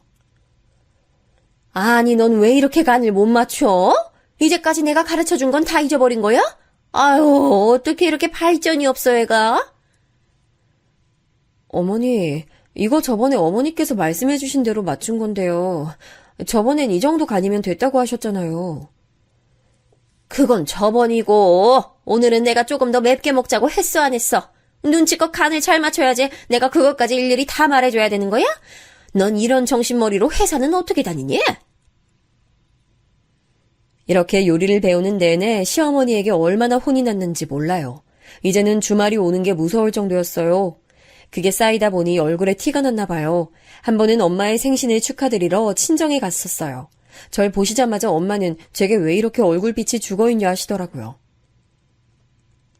아니, 넌 왜 이렇게 간을 못 맞춰? 이제까지 내가 가르쳐준 건 다 잊어버린 거야? 아유, 어떻게 이렇게 발전이 없어, 애가? 어머니, 이거 저번에 어머니께서 말씀해 주신 대로 맞춘 건데요. 저번엔 이 정도 간이면 됐다고 하셨잖아요. 그건 저번이고 오늘은 내가 조금 더 맵게 먹자고 했어 안 했어? 눈치껏 간을 잘 맞춰야지 내가 그것까지 일일이 다 말해줘야 되는 거야? 넌 이런 정신머리로 회사는 어떻게 다니니? 이렇게 요리를 배우는 내내 시어머니에게 얼마나 혼이 났는지 몰라요. 이제는 주말이 오는 게 무서울 정도였어요. 그게 쌓이다 보니 얼굴에 티가 났나 봐요. 한 번은 엄마의 생신을 축하드리러 친정에 갔었어요. 절 보시자마자 엄마는 제게 왜 이렇게 얼굴빛이 죽어있냐 하시더라고요.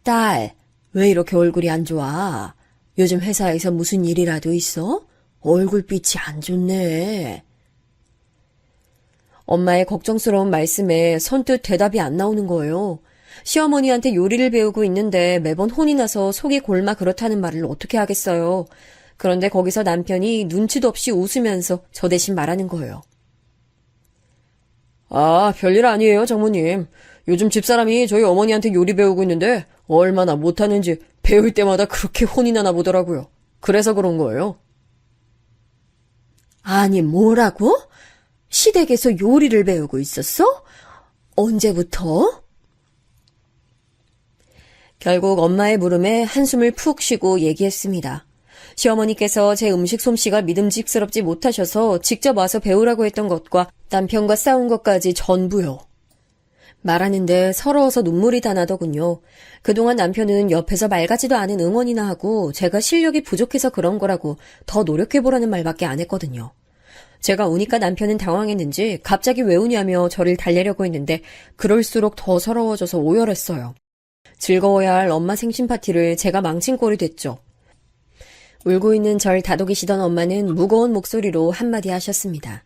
딸, 왜 이렇게 얼굴이 안 좋아? 요즘 회사에서 무슨 일이라도 있어? 얼굴빛이 안 좋네. 엄마의 걱정스러운 말씀에 선뜻 대답이 안 나오는 거예요. 시어머니한테 요리를 배우고 있는데 매번 혼이 나서 속이 골마 그렇다는 말을 어떻게 하겠어요. 그런데 거기서 남편이 눈치도 없이 웃으면서 저 대신 말하는 거예요. 아, 별일 아니에요, 장모님. 요즘 집사람이 저희 어머니한테 요리 배우고 있는데 얼마나 못하는지 배울 때마다 그렇게 혼이 나나 보더라고요. 그래서 그런 거예요. 아니, 뭐라고? 시댁에서 요리를 배우고 있었어? 언제부터? 결국 엄마의 물음에 한숨을 푹 쉬고 얘기했습니다. 시어머니께서 제 음식 솜씨가 믿음직스럽지 못하셔서 직접 와서 배우라고 했던 것과 남편과 싸운 것까지 전부요. 말하는데 서러워서 눈물이 다 나더군요. 그동안 남편은 옆에서 말 같지도 않은 응원이나 하고 제가 실력이 부족해서 그런 거라고 더 노력해보라는 말밖에 안 했거든요. 제가 우니까 남편은 당황했는지 갑자기 왜 우냐며 저를 달래려고 했는데 그럴수록 더 서러워져서 오열했어요. 즐거워야 할 엄마 생신 파티를 제가 망친 꼴이 됐죠. 울고 있는 절 다독이시던 엄마는 무거운 목소리로 한마디 하셨습니다.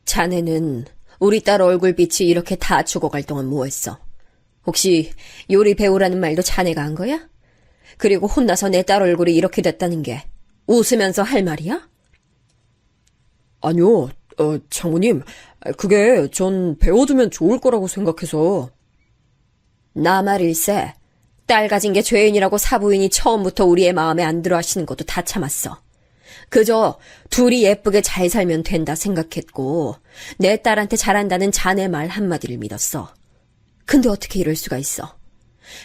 자네는 우리 딸 얼굴빛이 이렇게 다 죽어갈 동안 뭐했어? 혹시 요리 배우라는 말도 자네가 한 거야? 그리고 혼나서 내 딸 얼굴이 이렇게 됐다는 게 웃으면서 할 말이야? 아니요, 장모님. 그게 전 배워두면 좋을 거라고 생각해서. 나 말일세. 딸 가진 게 죄인이라고 사부인이 처음부터 우리의 마음에 안 들어 하시는 것도 다 참았어. 그저 둘이 예쁘게 잘 살면 된다 생각했고 내 딸한테 잘한다는 자네 말 한마디를 믿었어. 근데 어떻게 이럴 수가 있어?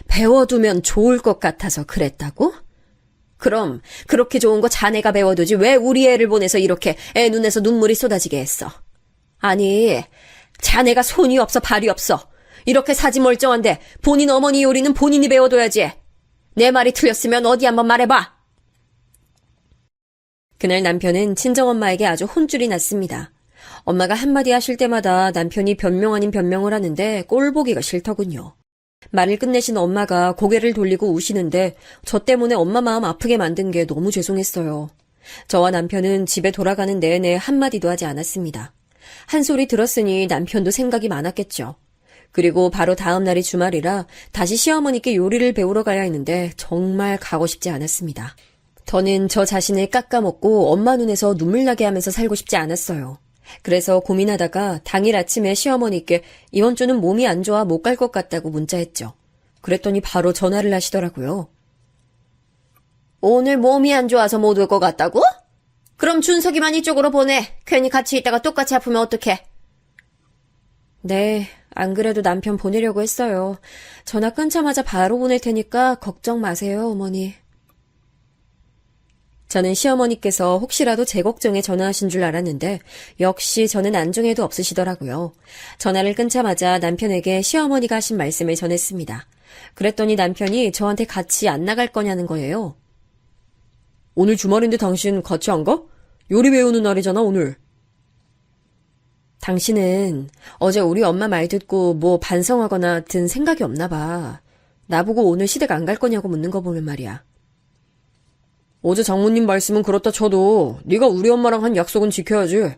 배워두면 좋을 것 같아서 그랬다고? 그럼 그렇게 좋은 거 자네가 배워두지 왜 우리 애를 보내서 이렇게 애 눈에서 눈물이 쏟아지게 했어? 아니, 자네가 손이 없어 발이 없어. 이렇게 사지 멀쩡한데 본인 어머니 요리는 본인이 배워둬야지. 내 말이 틀렸으면 어디 한번 말해봐. 그날 남편은 친정엄마에게 아주 혼쭐이 났습니다. 엄마가 한마디 하실 때마다 남편이 변명 아닌 변명을 하는데 꼴보기가 싫더군요. 말을 끝내신 엄마가 고개를 돌리고 우시는데 저 때문에 엄마 마음 아프게 만든 게 너무 죄송했어요. 저와 남편은 집에 돌아가는 내내 한마디도 하지 않았습니다. 한 소리 들었으니 남편도 생각이 많았겠죠. 그리고 바로 다음 날이 주말이라 다시 시어머니께 요리를 배우러 가야 했는데 정말 가고 싶지 않았습니다. 저는 저 자신을 깎아먹고 엄마 눈에서 눈물 나게 하면서 살고 싶지 않았어요. 그래서 고민하다가 당일 아침에 시어머니께 이번 주는 몸이 안 좋아 못 갈 것 같다고 문자했죠. 그랬더니 바로 전화를 하시더라고요. 오늘 몸이 안 좋아서 못 올 것 같다고? 그럼 준석이만 이쪽으로 보내. 괜히 같이 있다가 똑같이 아프면 어떡해? 네, 안 그래도 남편 보내려고 했어요. 전화 끊자마자 바로 보낼 테니까 걱정 마세요, 어머니. 저는 시어머니께서 혹시라도 제 걱정에 전화하신 줄 알았는데 역시 저는 안중에도 없으시더라고요. 전화를 끊자마자 남편에게 시어머니가 하신 말씀을 전했습니다. 그랬더니 남편이 저한테 같이 안 나갈 거냐는 거예요. 오늘 주말인데 당신 같이 안 가? 요리 배우는 날이잖아, 오늘. 당신은 어제 우리 엄마 말 듣고 뭐 반성하거나 든 생각이 없나 봐. 나보고 오늘 시댁 안 갈 거냐고 묻는 거 보면 말이야. 어제 장모님 말씀은 그렇다 쳐도 네가 우리 엄마랑 한 약속은 지켜야지.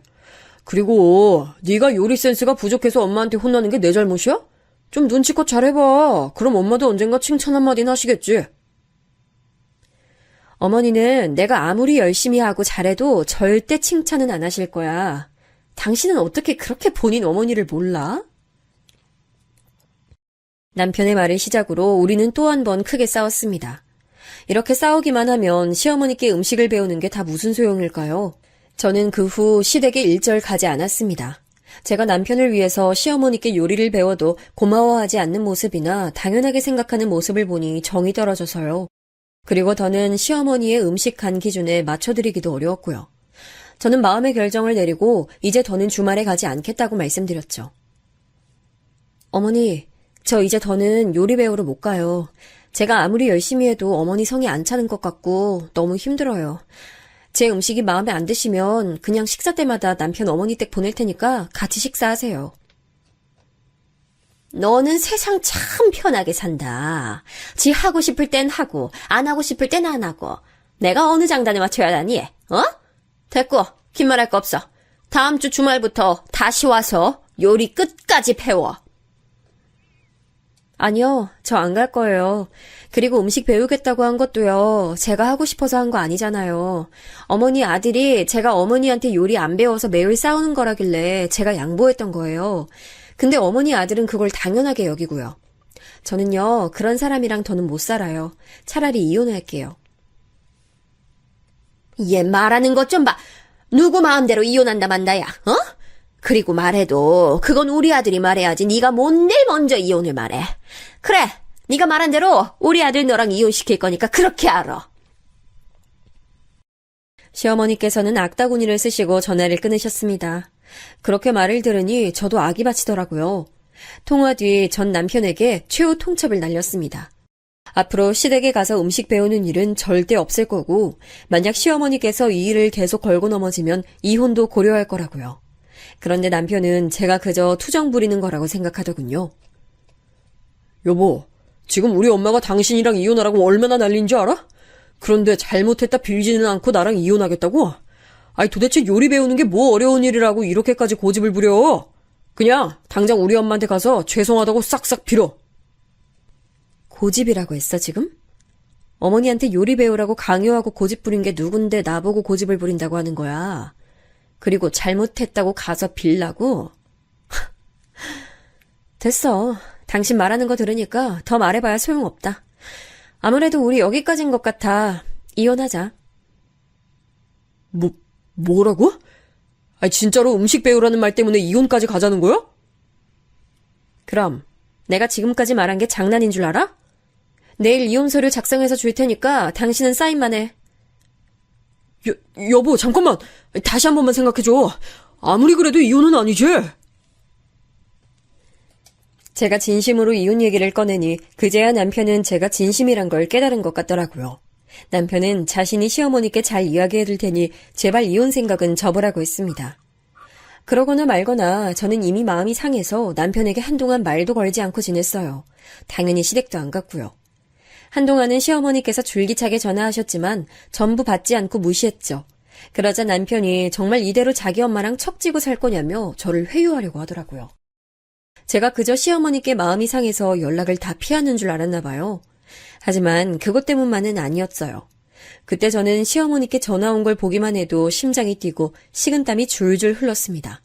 그리고 네가 요리 센스가 부족해서 엄마한테 혼나는 게 내 잘못이야? 좀 눈치껏 잘해봐. 그럼 엄마도 언젠가 칭찬 한마디는 하시겠지. 어머니는 내가 아무리 열심히 하고 잘해도 절대 칭찬은 안 하실 거야. 당신은 어떻게 그렇게 본인 어머니를 몰라? 남편의 말을 시작으로 우리는 또 한 번 크게 싸웠습니다. 이렇게 싸우기만 하면 시어머니께 음식을 배우는 게 다 무슨 소용일까요? 저는 그 후 시댁에 일절 가지 않았습니다. 제가 남편을 위해서 시어머니께 요리를 배워도 고마워하지 않는 모습이나 당연하게 생각하는 모습을 보니 정이 떨어져서요. 그리고 더는 시어머니의 음식 간 기준에 맞춰드리기도 어려웠고요. 저는 마음의 결정을 내리고 이제 더는 주말에 가지 않겠다고 말씀드렸죠. 어머니, 저 이제 더는 요리 배우러 못 가요. 제가 아무리 열심히 해도 어머니 성이 안 차는 것 같고 너무 힘들어요. 제 음식이 마음에 안 드시면 그냥 식사 때마다 남편 어머니 댁 보낼 테니까 같이 식사하세요. 너는 세상 참 편하게 산다. 지 하고 싶을 땐 하고 안 하고 싶을 땐 안 하고 내가 어느 장단에 맞춰야 하니? 어? 됐고 긴 말할 거 없어. 다음 주 주말부터 다시 와서 요리 끝까지 배워. 아니요, 저 안 갈 거예요. 그리고 음식 배우겠다고 한 것도요, 제가 하고 싶어서 한 거 아니잖아요. 어머니 아들이 제가 어머니한테 요리 안 배워서 매일 싸우는 거라길래 제가 양보했던 거예요. 근데 어머니 아들은 그걸 당연하게 여기고요. 저는요, 그런 사람이랑 더는 못 살아요. 차라리 이혼할게요. 얘 말하는 것 좀 봐. 누구 마음대로 이혼한다 만다야, 어? 그리고 말해도 그건 우리 아들이 말해야지 네가 뭔데 먼저 이혼을 말해. 그래, 네가 말한 대로 우리 아들 너랑 이혼시킬 거니까 그렇게 알아. 시어머니께서는 악다구니를 쓰시고 전화를 끊으셨습니다. 그렇게 말을 들으니 저도 악이 받치더라고요. 통화 뒤 전 남편에게 최후 통첩을 날렸습니다. 앞으로 시댁에 가서 음식 배우는 일은 절대 없을 거고 만약 시어머니께서 이 일을 계속 걸고 넘어지면 이혼도 고려할 거라고요. 그런데 남편은 제가 그저 투정 부리는 거라고 생각하더군요. 여보, 지금 우리 엄마가 당신이랑 이혼하라고 얼마나 난리인 줄 알아? 그런데 잘못했다 빌지는 않고 나랑 이혼하겠다고? 아니 도대체 요리 배우는 게 뭐 어려운 일이라고 이렇게까지 고집을 부려? 그냥 당장 우리 엄마한테 가서 죄송하다고 싹싹 빌어. 고집이라고 했어 지금? 어머니한테 요리 배우라고 강요하고 고집 부린 게 누군데 나보고 고집을 부린다고 하는 거야. 그리고 잘못했다고 가서 빌라고? 됐어. 당신 말하는 거 들으니까 더 말해봐야 소용없다. 아무래도 우리 여기까지인 것 같아. 이혼하자. 뭐라고? 아니 진짜로 음식 배우라는 말 때문에 이혼까지 가자는 거야? 그럼 내가 지금까지 말한 게 장난인 줄 알아? 내일 이혼 서류 작성해서 줄 테니까 당신은 사인만 해. 여보, 잠깐만. 다시 한 번만 생각해줘. 아무리 그래도 이혼은 아니지? 제가 진심으로 이혼 얘기를 꺼내니 그제야 남편은 제가 진심이란 걸 깨달은 것 같더라고요. 남편은 자신이 시어머니께 잘 이야기해둘 테니 제발 이혼 생각은 접으라고 했습니다. 그러거나 말거나 저는 이미 마음이 상해서 남편에게 한동안 말도 걸지 않고 지냈어요. 당연히 시댁도 안 갔고요. 한동안은 시어머니께서 줄기차게 전화하셨지만 전부 받지 않고 무시했죠. 그러자 남편이 정말 이대로 자기 엄마랑 척지고 살 거냐며 저를 회유하려고 하더라고요. 제가 그저 시어머니께 마음이 상해서 연락을 다 피하는 줄 알았나 봐요. 하지만 그것 때문만은 아니었어요. 그때 저는 시어머니께 전화 온 걸 보기만 해도 심장이 뛰고 식은땀이 줄줄 흘렀습니다.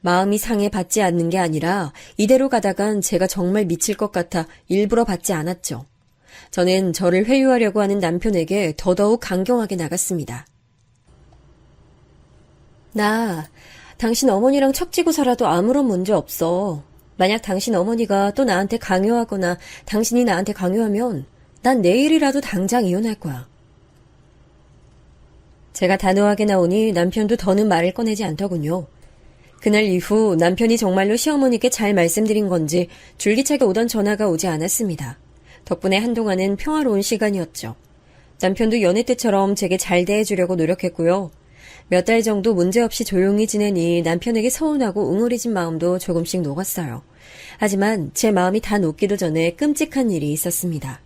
마음이 상해 받지 않는 게 아니라 이대로 가다간 제가 정말 미칠 것 같아 일부러 받지 않았죠. 저는 저를 회유하려고 하는 남편에게 더더욱 강경하게 나갔습니다. 나 당신 어머니랑 척지고 살아도 아무런 문제 없어. 만약 당신 어머니가 또 나한테 강요하거나 당신이 나한테 강요하면 난 내일이라도 당장 이혼할 거야. 제가 단호하게 나오니 남편도 더는 말을 꺼내지 않더군요. 그날 이후 남편이 정말로 시어머니께 잘 말씀드린 건지 줄기차게 오던 전화가 오지 않았습니다. 덕분에 한동안은 평화로운 시간이었죠. 남편도 여느 때처럼 제게 잘 대해주려고 노력했고요. 몇 달 정도 문제없이 조용히 지내니 남편에게 서운하고 웅얼해진 마음도 조금씩 녹았어요. 하지만 제 마음이 다 녹기도 전에 끔찍한 일이 있었습니다.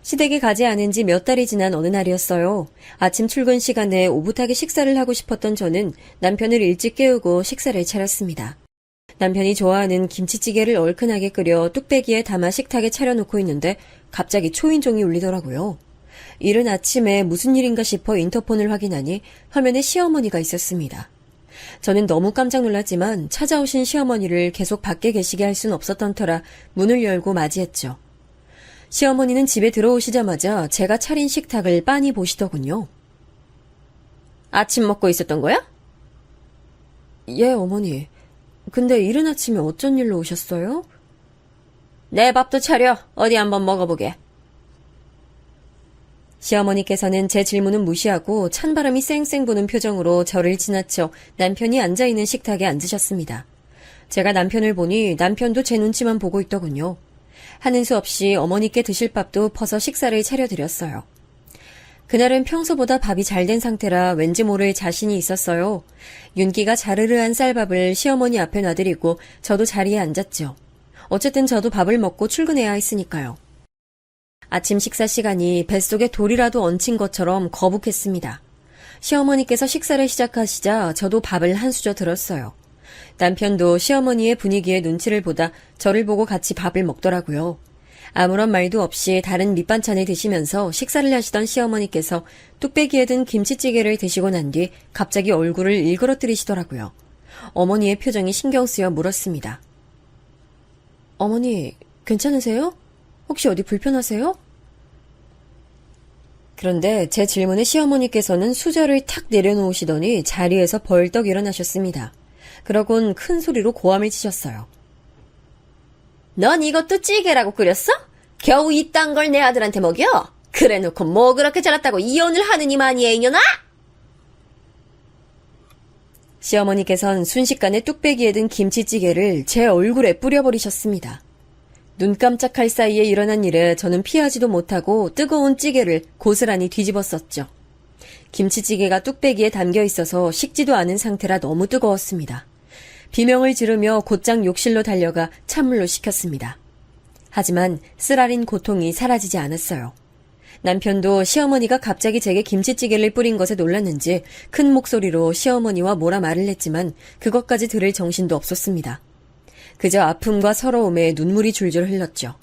시댁에 가지 않은 지 몇 달이 지난 어느 날이었어요. 아침 출근 시간에 오붓하게 식사를 하고 싶었던 저는 남편을 일찍 깨우고 식사를 차렸습니다. 남편이 좋아하는 김치찌개를 얼큰하게 끓여 뚝배기에 담아 식탁에 차려놓고 있는데 갑자기 초인종이 울리더라고요. 이른 아침에 무슨 일인가 싶어 인터폰을 확인하니 화면에 시어머니가 있었습니다. 저는 너무 깜짝 놀랐지만 찾아오신 시어머니를 계속 밖에 계시게 할 순 없었던 터라 문을 열고 맞이했죠. 시어머니는 집에 들어오시자마자 제가 차린 식탁을 빤히 보시더군요. 아침 먹고 있었던 거야? 예, 어머니. 근데 이른 아침에 어쩐 일로 오셨어요? 내 밥도 차려. 어디 한번 먹어보게. 시어머니께서는 제 질문은 무시하고 찬바람이 쌩쌩 부는 표정으로 저를 지나쳐 남편이 앉아있는 식탁에 앉으셨습니다. 제가 남편을 보니 남편도 제 눈치만 보고 있더군요. 하는 수 없이 어머니께 드실 밥도 퍼서 식사를 차려드렸어요. 그날은 평소보다 밥이 잘 된 상태라 왠지 모를 자신이 있었어요. 윤기가 자르르한 쌀밥을 시어머니 앞에 놔드리고 저도 자리에 앉았죠. 어쨌든 저도 밥을 먹고 출근해야 했으니까요. 아침 식사 시간이 뱃속에 돌이라도 얹힌 것처럼 거북했습니다. 시어머니께서 식사를 시작하시자 저도 밥을 한 수저 들었어요. 남편도 시어머니의 분위기에 눈치를 보다 저를 보고 같이 밥을 먹더라고요. 아무런 말도 없이 다른 밑반찬을 드시면서 식사를 하시던 시어머니께서 뚝배기에 든 김치찌개를 드시고 난 뒤 갑자기 얼굴을 일그러뜨리시더라고요. 어머니의 표정이 신경 쓰여 물었습니다. 어머니, 괜찮으세요? 혹시 어디 불편하세요? 그런데 제 질문에 시어머니께서는 수저를 탁 내려놓으시더니 자리에서 벌떡 일어나셨습니다. 그러곤 큰 소리로 고함을 치셨어요. 넌 이것도 찌개라고 끓였어? 겨우 이딴 걸 내 아들한테 먹여? 그래놓고 뭐 그렇게 자랐다고 이혼을 하느니만이야 이년아? 시어머니께선 순식간에 뚝배기에 든 김치찌개를 제 얼굴에 뿌려버리셨습니다. 눈 깜짝할 사이에 일어난 일에 저는 피하지도 못하고 뜨거운 찌개를 고스란히 뒤집었었죠. 김치찌개가 뚝배기에 담겨 있어서 식지도 않은 상태라 너무 뜨거웠습니다. 비명을 지르며 곧장 욕실로 달려가 찬물로 식혔습니다. 하지만 쓰라린 고통이 사라지지 않았어요. 남편도 시어머니가 갑자기 제게 김치찌개를 뿌린 것에 놀랐는지 큰 목소리로 시어머니와 뭐라 말을 했지만 그것까지 들을 정신도 없었습니다. 그저 아픔과 서러움에 눈물이 줄줄 흘렀죠.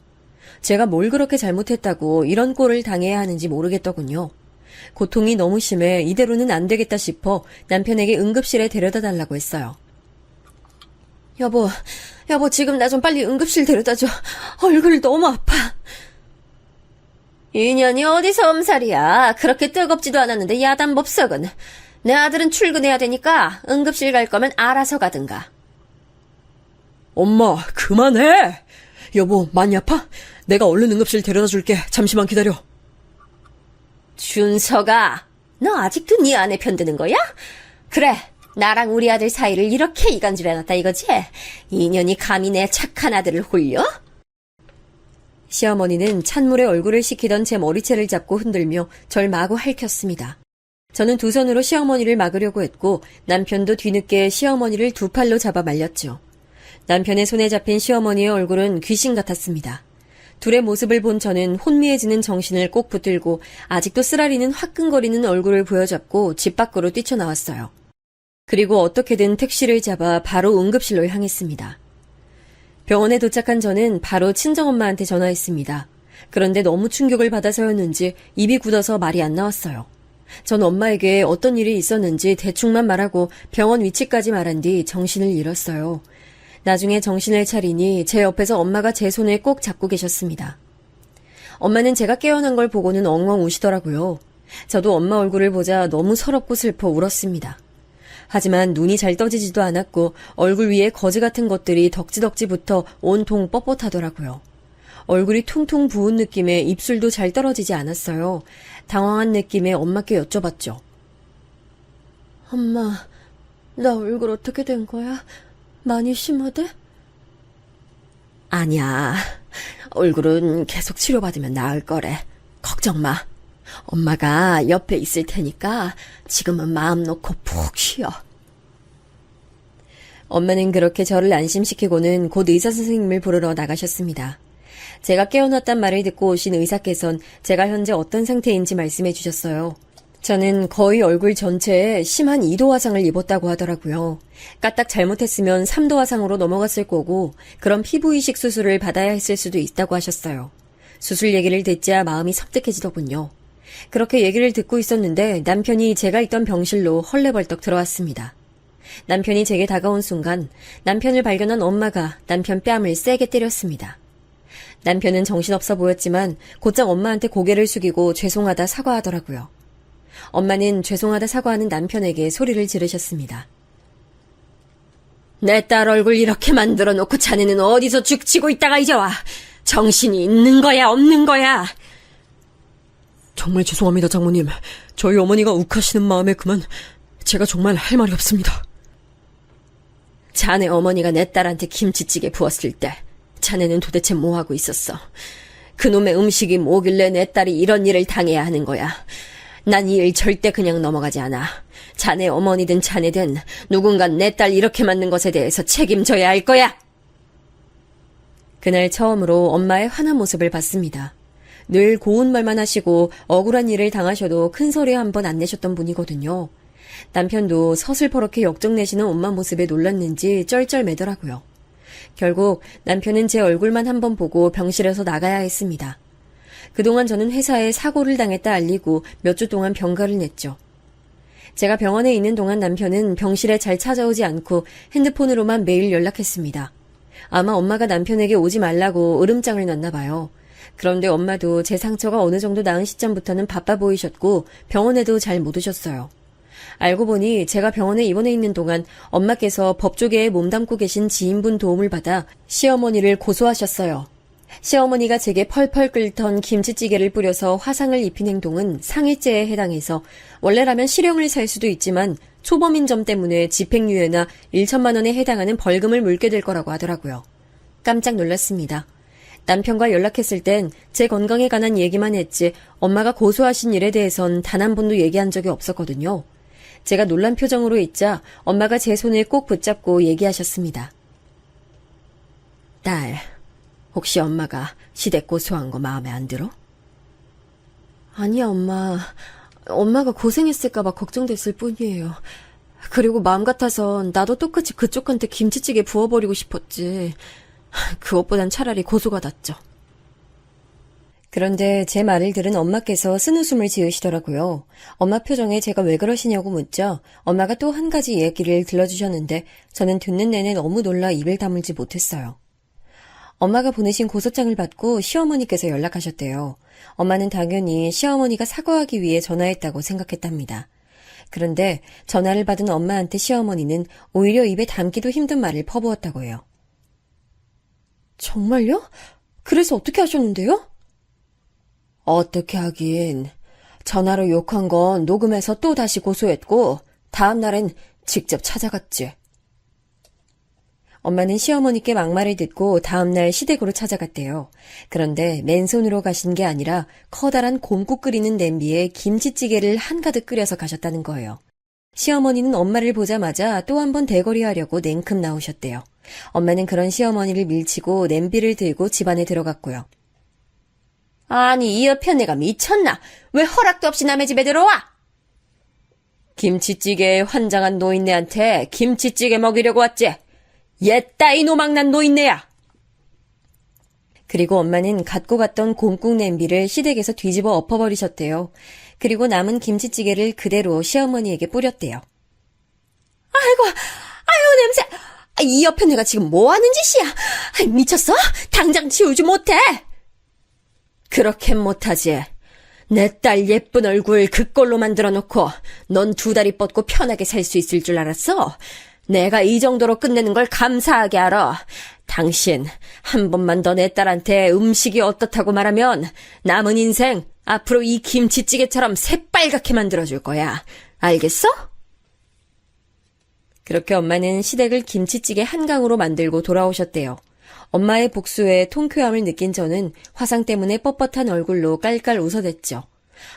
제가 뭘 그렇게 잘못했다고 이런 꼴을 당해야 하는지 모르겠더군요. 고통이 너무 심해 이대로는 안 되겠다 싶어 남편에게 응급실에 데려다 달라고 했어요. 여보 지금 나 좀 빨리 응급실 데려다줘. 얼굴이 너무 아파. 인연이 어디서 엄살이야. 그렇게 뜨겁지도 않았는데 야단법석은. 내 아들은 출근해야 되니까 응급실 갈 거면 알아서 가든가. 엄마, 그만해! 여보, 많이 아파? 내가 얼른 응급실 데려다 줄게. 잠시만 기다려. 준서가, 너 아직도 네 아내 편드는 거야? 그래, 나랑 우리 아들 사이를 이렇게 이간질해놨다 이거지? 인연이 감히 내 착한 아들을 홀려? 시어머니는 찬물에 얼굴을 식히던 제 머리채를 잡고 흔들며 절 마구 핥혔습니다. 저는 두 손으로 시어머니를 막으려고 했고 남편도 뒤늦게 시어머니를 두 팔로 잡아 말렸죠. 남편의 손에 잡힌 시어머니의 얼굴은 귀신 같았습니다. 둘의 모습을 본 저는 혼미해지는 정신을 꼭 붙들고 아직도 쓰라리는 화끈거리는 얼굴을 부여잡고 집 밖으로 뛰쳐나왔어요. 그리고 어떻게든 택시를 잡아 바로 응급실로 향했습니다. 병원에 도착한 저는 바로 친정엄마한테 전화했습니다. 그런데 너무 충격을 받아서였는지 입이 굳어서 말이 안 나왔어요. 전 엄마에게 어떤 일이 있었는지 대충만 말하고 병원 위치까지 말한 뒤 정신을 잃었어요. 나중에 정신을 차리니 제 옆에서 엄마가 제 손을 꼭 잡고 계셨습니다. 엄마는 제가 깨어난 걸 보고는 엉엉 우시더라고요. 저도 엄마 얼굴을 보자 너무 서럽고 슬퍼 울었습니다. 하지만 눈이 잘 떠지지도 않았고 얼굴 위에 거즈 같은 것들이 덕지덕지 붙어 온통 뻣뻣하더라고요. 얼굴이 퉁퉁 부은 느낌에 입술도 잘 떨어지지 않았어요. 당황한 느낌에 엄마께 여쭤봤죠. 엄마, 나 얼굴 어떻게 된 거야? 많이 심하대? 아니야. 얼굴은 계속 치료받으면 나을 거래. 걱정 마. 엄마가 옆에 있을 테니까 지금은 마음 놓고 푹 쉬어. 엄마는 그렇게 저를 안심시키고는 곧 의사 선생님을 부르러 나가셨습니다. 제가 깨어났단 말을 듣고 오신 의사께선 제가 현재 어떤 상태인지 말씀해 주셨어요. 저는 거의 얼굴 전체에 심한 2도 화상을 입었다고 하더라고요. 까딱 잘못했으면 3도 화상으로 넘어갔을 거고 그런 피부 이식 수술을 받아야 했을 수도 있다고 하셨어요. 수술 얘기를 듣자 마음이 섬뜩해지더군요. 그렇게 얘기를 듣고 있었는데 남편이 제가 있던 병실로 헐레벌떡 들어왔습니다. 남편이 제게 다가온 순간 남편을 발견한 엄마가 남편 뺨을 세게 때렸습니다. 남편은 정신없어 보였지만 곧장 엄마한테 고개를 숙이고 죄송하다 사과하더라고요. 엄마는 죄송하다 사과하는 남편에게 소리를 지르셨습니다. 내 딸 얼굴 이렇게 만들어 놓고 자네는 어디서 죽치고 있다가 이제 와. 정신이 있는 거야 없는 거야. 정말 죄송합니다, 장모님. 저희 어머니가 욱하시는 마음에 그만 제가 정말 할 말이 없습니다. 자네 어머니가 내 딸한테 김치찌개 부었을 때 자네는 도대체 뭐하고 있었어? 그놈의 음식이 뭐길래 내 딸이 이런 일을 당해야 하는 거야. 난 이 일 절대 그냥 넘어가지 않아. 자네 어머니든 자네든 누군간 내 딸 이렇게 만든 것에 대해서 책임져야 할 거야. 그날 처음으로 엄마의 화난 모습을 봤습니다. 늘 고운 말만 하시고 억울한 일을 당하셔도 큰 소리 한 번 안 내셨던 분이거든요. 남편도 서슬퍼렇게 역정내시는 엄마 모습에 놀랐는지 쩔쩔매더라고요. 결국 남편은 제 얼굴만 한번 보고 병실에서 나가야 했습니다. 그동안 저는 회사에 사고를 당했다 알리고 몇 주 동안 병가를 냈죠. 제가 병원에 있는 동안 남편은 병실에 잘 찾아오지 않고 핸드폰으로만 매일 연락했습니다. 아마 엄마가 남편에게 오지 말라고 으름장을 놨나 봐요. 그런데 엄마도 제 상처가 어느 정도 나은 시점부터는 바빠 보이셨고 병원에도 잘 못 오셨어요. 알고 보니 제가 병원에 입원해 있는 동안 엄마께서 법조계에 몸담고 계신 지인분 도움을 받아 시어머니를 고소하셨어요. 시어머니가 제게 펄펄 끓던 김치찌개를 뿌려서 화상을 입힌 행동은 상해죄에 해당해서 원래라면 실형을 살 수도 있지만 초범인 점 때문에 집행유예나 1천만 원에 해당하는 벌금을 물게 될 거라고 하더라고요. 깜짝 놀랐습니다. 남편과 연락했을 땐 제 건강에 관한 얘기만 했지 엄마가 고소하신 일에 대해선 단 한 번도 얘기한 적이 없었거든요. 제가 놀란 표정으로 있자 엄마가 제 손을 꼭 붙잡고 얘기하셨습니다. 딸, 혹시 엄마가 시댁 고소한 거 마음에 안 들어? 아니야, 엄마. 엄마가 고생했을까봐 걱정됐을 뿐이에요. 그리고 마음 같아선 나도 똑같이 그쪽한테 김치찌개 부어버리고 싶었지. 그것보단 차라리 고소가 낫죠. 그런데 제 말을 들은 엄마께서 쓴웃음을 지으시더라고요. 엄마 표정에 제가 왜 그러시냐고 묻자 엄마가 또 한 가지 얘기를 들려주셨는데 저는 듣는 내내 너무 놀라 입을 다물지 못했어요. 엄마가 보내신 고소장을 받고 시어머니께서 연락하셨대요. 엄마는 당연히 시어머니가 사과하기 위해 전화했다고 생각했답니다. 그런데 전화를 받은 엄마한테 시어머니는 오히려 입에 담기도 힘든 말을 퍼부었다고 해요. 정말요? 그래서 어떻게 하셨는데요? 어떻게 하긴. 전화로 욕한 건 녹음해서 또 다시 고소했고 다음 날엔 직접 찾아갔지. 엄마는 시어머니께 막말을 듣고 다음날 시댁으로 찾아갔대요. 그런데 맨손으로 가신 게 아니라 커다란 곰국 끓이는 냄비에 김치찌개를 한가득 끓여서 가셨다는 거예요. 시어머니는 엄마를 보자마자 또 한 번 대거리하려고 냉큼 나오셨대요. 엄마는 그런 시어머니를 밀치고 냄비를 들고 집 안에 들어갔고요. 아니, 이 여편 내가 미쳤나? 왜 허락도 없이 남의 집에 들어와? 김치찌개에 환장한 노인네한테 김치찌개 먹이려고 왔지? 옛 따위 노망난 노인네야. 그리고 엄마는 갖고 갔던 곰국 냄비를 시댁에서 뒤집어 엎어버리셨대요. 그리고 남은 김치찌개를 그대로 시어머니에게 뿌렸대요. 아이고, 냄새! 이 옆에 내가 지금 뭐 하는 짓이야? 미쳤어? 당장 치우지 못해! 그렇게 못하지. 내 딸 예쁜 얼굴 그꼴로 만들어 놓고 넌 두 다리 뻗고 편하게 살 수 있을 줄 알았어? 내가 이 정도로 끝내는 걸 감사하게 알아. 당신 한 번만 더 내 딸한테 음식이 어떻다고 말하면 남은 인생 앞으로 이 김치찌개처럼 새빨갛게 만들어줄 거야. 알겠어? 그렇게 엄마는 시댁을 김치찌개 한강으로 만들고 돌아오셨대요. 엄마의 복수에 통쾌함을 느낀 저는 화상 때문에 뻣뻣한 얼굴로 깔깔 웃어댔죠.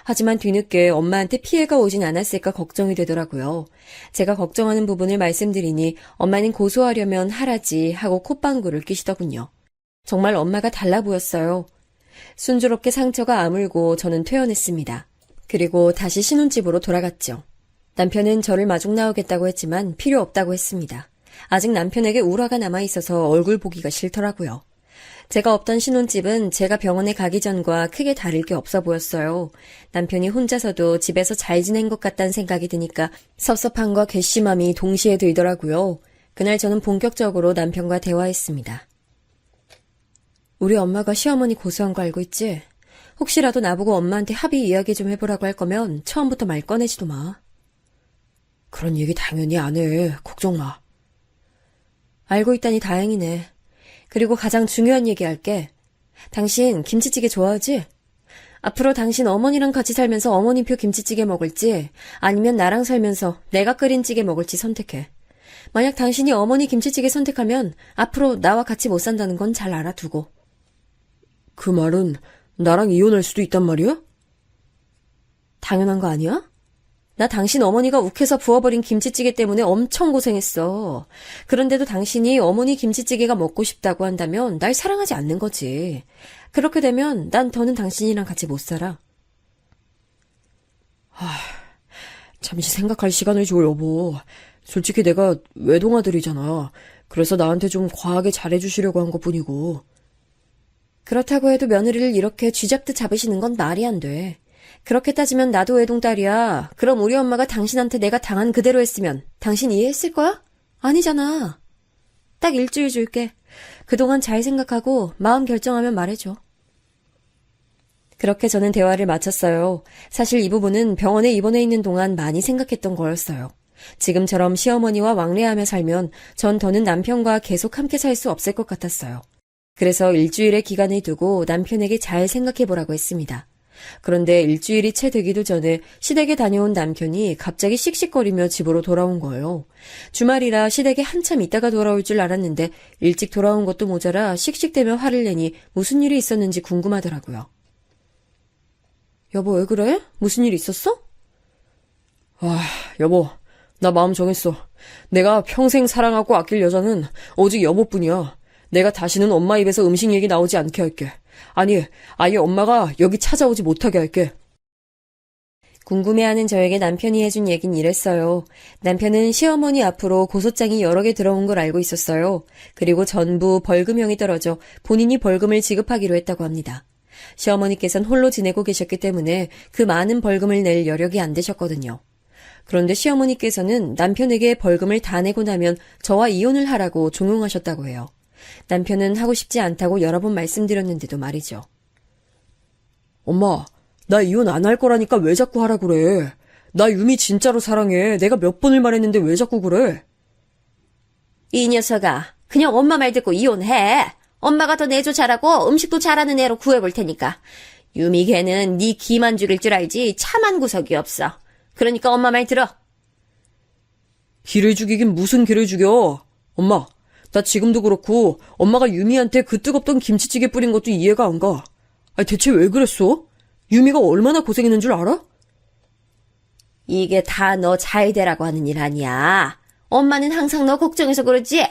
하지만 뒤늦게 엄마한테 피해가 오진 않았을까 걱정이 되더라고요. 제가 걱정하는 부분을 말씀드리니 엄마는 고소하려면 하라지 하고 콧방구를 끼시더군요. 정말 엄마가 달라 보였어요. 순조롭게 상처가 아물고 저는 퇴원했습니다. 그리고 다시 신혼집으로 돌아갔죠. 남편은 저를 마중 나오겠다고 했지만 필요 없다고 했습니다. 아직 남편에게 울화가 남아있어서 얼굴 보기가 싫더라고요. 제가 없던 신혼집은 제가 병원에 가기 전과 크게 다를 게 없어 보였어요. 남편이 혼자서도 집에서 잘 지낸 것 같다는 생각이 드니까 섭섭함과 괘씸함이 동시에 들더라고요. 그날 저는 본격적으로 남편과 대화했습니다. 우리 엄마가 시어머니 고소한 거 알고 있지? 혹시라도 나보고 엄마한테 합의 이야기 좀 해보라고 할 거면 처음부터 말 꺼내지도 마. 그런 얘기 당연히 안 해. 걱정 마. 알고 있다니 다행이네. 그리고 가장 중요한 얘기 할게. 당신 김치찌개 좋아하지? 앞으로 당신 어머니랑 같이 살면서 어머니표 김치찌개 먹을지 아니면 나랑 살면서 내가 끓인 찌개 먹을지 선택해. 만약 당신이 어머니 김치찌개 선택하면 앞으로 나와 같이 못 산다는 건 잘 알아두고. 그 말은 나랑 이혼할 수도 있단 말이야? 당연한 거 아니야? 나 당신 어머니가 욱해서 부어버린 김치찌개 때문에 엄청 고생했어. 그런데도 당신이 어머니 김치찌개가 먹고 싶다고 한다면 날 사랑하지 않는 거지. 그렇게 되면 난 더는 당신이랑 같이 못 살아. 잠시 생각할 시간을 줘, 여보. 솔직히 내가 외동아들이잖아. 그래서 나한테 좀 과하게 잘해주시려고 한 것뿐이고. 그렇다고 해도 며느리를 이렇게 쥐잡듯 잡으시는 건 말이 안 돼. 그렇게 따지면 나도 외동딸이야. 그럼 우리 엄마가 당신한테 내가 당한 그대로 했으면 당신 이해했을 거야? 아니잖아. 딱 일주일 줄게. 그동안 잘 생각하고 마음 결정하면 말해줘. 그렇게 저는 대화를 마쳤어요. 사실 이 부분은 병원에 입원해 있는 동안 많이 생각했던 거였어요. 지금처럼 시어머니와 왕래하며 살면 전 더는 남편과 계속 함께 살 수 없을 것 같았어요. 그래서 일주일의 기간을 두고 남편에게 잘 생각해보라고 했습니다. 그런데 일주일이 채 되기도 전에 시댁에 다녀온 남편이 갑자기 씩씩거리며 집으로 돌아온 거예요. 주말이라 시댁에 한참 있다가 돌아올 줄 알았는데 일찍 돌아온 것도 모자라 씩씩대며 화를 내니 무슨 일이 있었는지 궁금하더라고요. 여보, 왜 그래? 무슨 일 있었어? 여보, 나 마음 정했어. 내가 평생 사랑하고 아낄 여자는 오직 여보뿐이야. 내가 다시는 엄마 입에서 음식 얘기 나오지 않게 할게. 아니, 아예 엄마가 여기 찾아오지 못하게 할게. 궁금해하는 저에게 남편이 해준 얘긴 이랬어요. 남편은 시어머니 앞으로 고소장이 여러 개 들어온 걸 알고 있었어요. 그리고 전부 벌금형이 떨어져 본인이 벌금을 지급하기로 했다고 합니다. 시어머니께서는 홀로 지내고 계셨기 때문에 그 많은 벌금을 낼 여력이 안 되셨거든요. 그런데 시어머니께서는 남편에게 벌금을 다 내고 나면 저와 이혼을 하라고 종용하셨다고 해요. 남편은 하고 싶지 않다고 여러 번 말씀드렸는데도 말이죠. 엄마, 나 이혼 안 할 거라니까 왜 자꾸 하라 그래. 나 유미 진짜로 사랑해. 내가 몇 번을 말했는데 왜 자꾸 그래? 이 녀석아, 그냥 엄마 말 듣고 이혼해. 엄마가 더 내조 잘하고 음식도 잘하는 애로 구해볼 테니까. 유미 걔는 네 기만 죽일 줄 알지 참한 구석이 없어. 그러니까 엄마 말 들어. 기를 죽이긴 무슨 기를 죽여. 엄마, 나 지금도 그렇고 엄마가 유미한테 그 뜨겁던 김치찌개 뿌린 것도 이해가 안 가. 아니, 대체 왜 그랬어? 유미가 얼마나 고생했는 줄 알아? 이게 다 너 잘 되라고 하는 일 아니야. 엄마는 항상 너 걱정해서 그러지?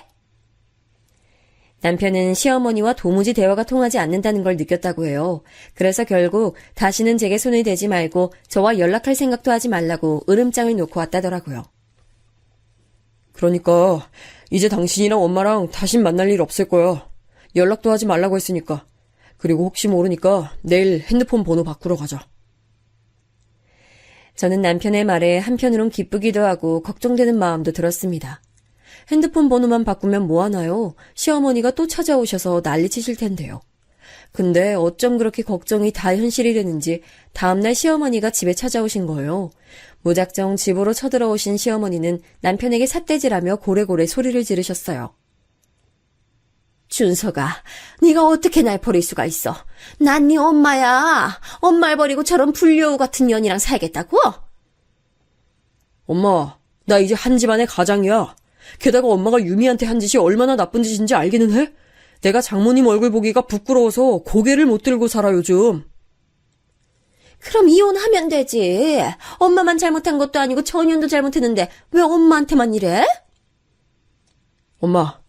남편은 시어머니와 도무지 대화가 통하지 않는다는 걸 느꼈다고 해요. 그래서 결국 다시는 제게 손을 대지 말고 저와 연락할 생각도 하지 말라고 으름장을 놓고 왔다더라고요. 그러니까 이제 당신이랑 엄마랑 다신 만날 일 없을 거야. 연락도 하지 말라고 했으니까. 그리고 혹시 모르니까 내일 핸드폰 번호 바꾸러 가자. 저는 남편의 말에 한편으론 기쁘기도 하고 걱정되는 마음도 들었습니다. 핸드폰 번호만 바꾸면 뭐하나요? 시어머니가 또 찾아오셔서 난리치실 텐데요. 근데 어쩜 그렇게 걱정이 다 현실이 되는지 다음날 시어머니가 집에 찾아오신 거예요. 무작정 집으로 쳐들어오신 시어머니는 남편에게 삿대질하며 고래고래 소리를 지르셨어요. 준서가, 네가 어떻게 날 버릴 수가 있어? 난 네 엄마야. 엄마를 버리고 저런 불려우 같은 년이랑 살겠다고? 엄마, 나 이제 한 집안의 가장이야. 게다가 엄마가 유미한테 한 짓이 얼마나 나쁜 짓인지 알기는 해? 내가 장모님 얼굴 보기가 부끄러워서 고개를 못 들고 살아 요즘. 그럼 이혼하면 되지. 엄마만 잘못한 것도 아니고 전현도 잘못했는데 왜 엄마한테만 이래? 엄마,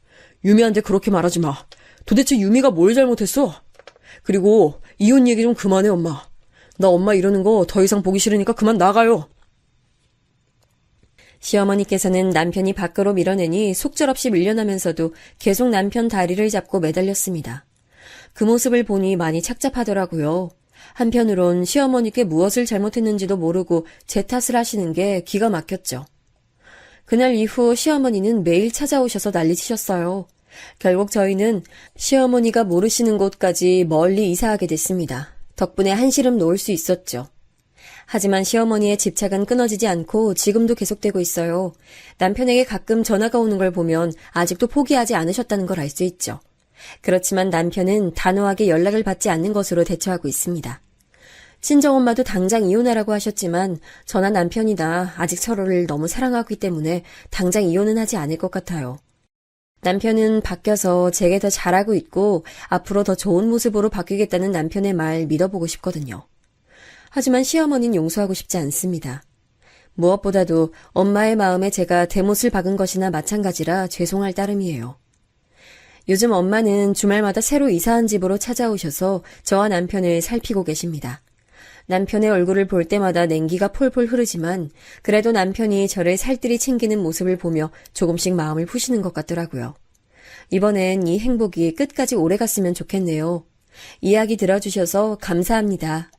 유미한테 그렇게 말하지 마. 도대체 유미가 뭘 잘못했어? 그리고 이혼 얘기 좀 그만해, 엄마. 나 엄마 이러는 거 더 이상 보기 싫으니까 그만 나가요. 시어머니께서는 남편이 밖으로 밀어내니 속절없이 밀려나면서도 계속 남편 다리를 잡고 매달렸습니다. 그 모습을 보니 많이 착잡하더라고요. 한편으론 시어머니께 무엇을 잘못했는지도 모르고 제 탓을 하시는 게 기가 막혔죠. 그날 이후 시어머니는 매일 찾아오셔서 난리치셨어요. 결국 저희는 시어머니가 모르시는 곳까지 멀리 이사하게 됐습니다. 덕분에 한시름 놓을 수 있었죠. 하지만 시어머니의 집착은 끊어지지 않고 지금도 계속되고 있어요. 남편에게 가끔 전화가 오는 걸 보면 아직도 포기하지 않으셨다는 걸 알 수 있죠. 그렇지만 남편은 단호하게 연락을 받지 않는 것으로 대처하고 있습니다. 친정엄마도 당장 이혼하라고 하셨지만 저나 남편이나 아직 서로를 너무 사랑하기 때문에 당장 이혼은 하지 않을 것 같아요. 남편은 바뀌어서 제게 더 잘하고 있고 앞으로 더 좋은 모습으로 바뀌겠다는 남편의 말 믿어보고 싶거든요. 하지만 시어머니는 용서하고 싶지 않습니다. 무엇보다도 엄마의 마음에 제가 대못을 박은 것이나 마찬가지라 죄송할 따름이에요. 요즘 엄마는 주말마다 새로 이사한 집으로 찾아오셔서 저와 남편을 살피고 계십니다. 남편의 얼굴을 볼 때마다 냉기가 폴폴 흐르지만 그래도 남편이 저를 살뜰히 챙기는 모습을 보며 조금씩 마음을 푸시는 것 같더라고요. 이번엔 이 행복이 끝까지 오래 갔으면 좋겠네요. 이야기 들어주셔서 감사합니다.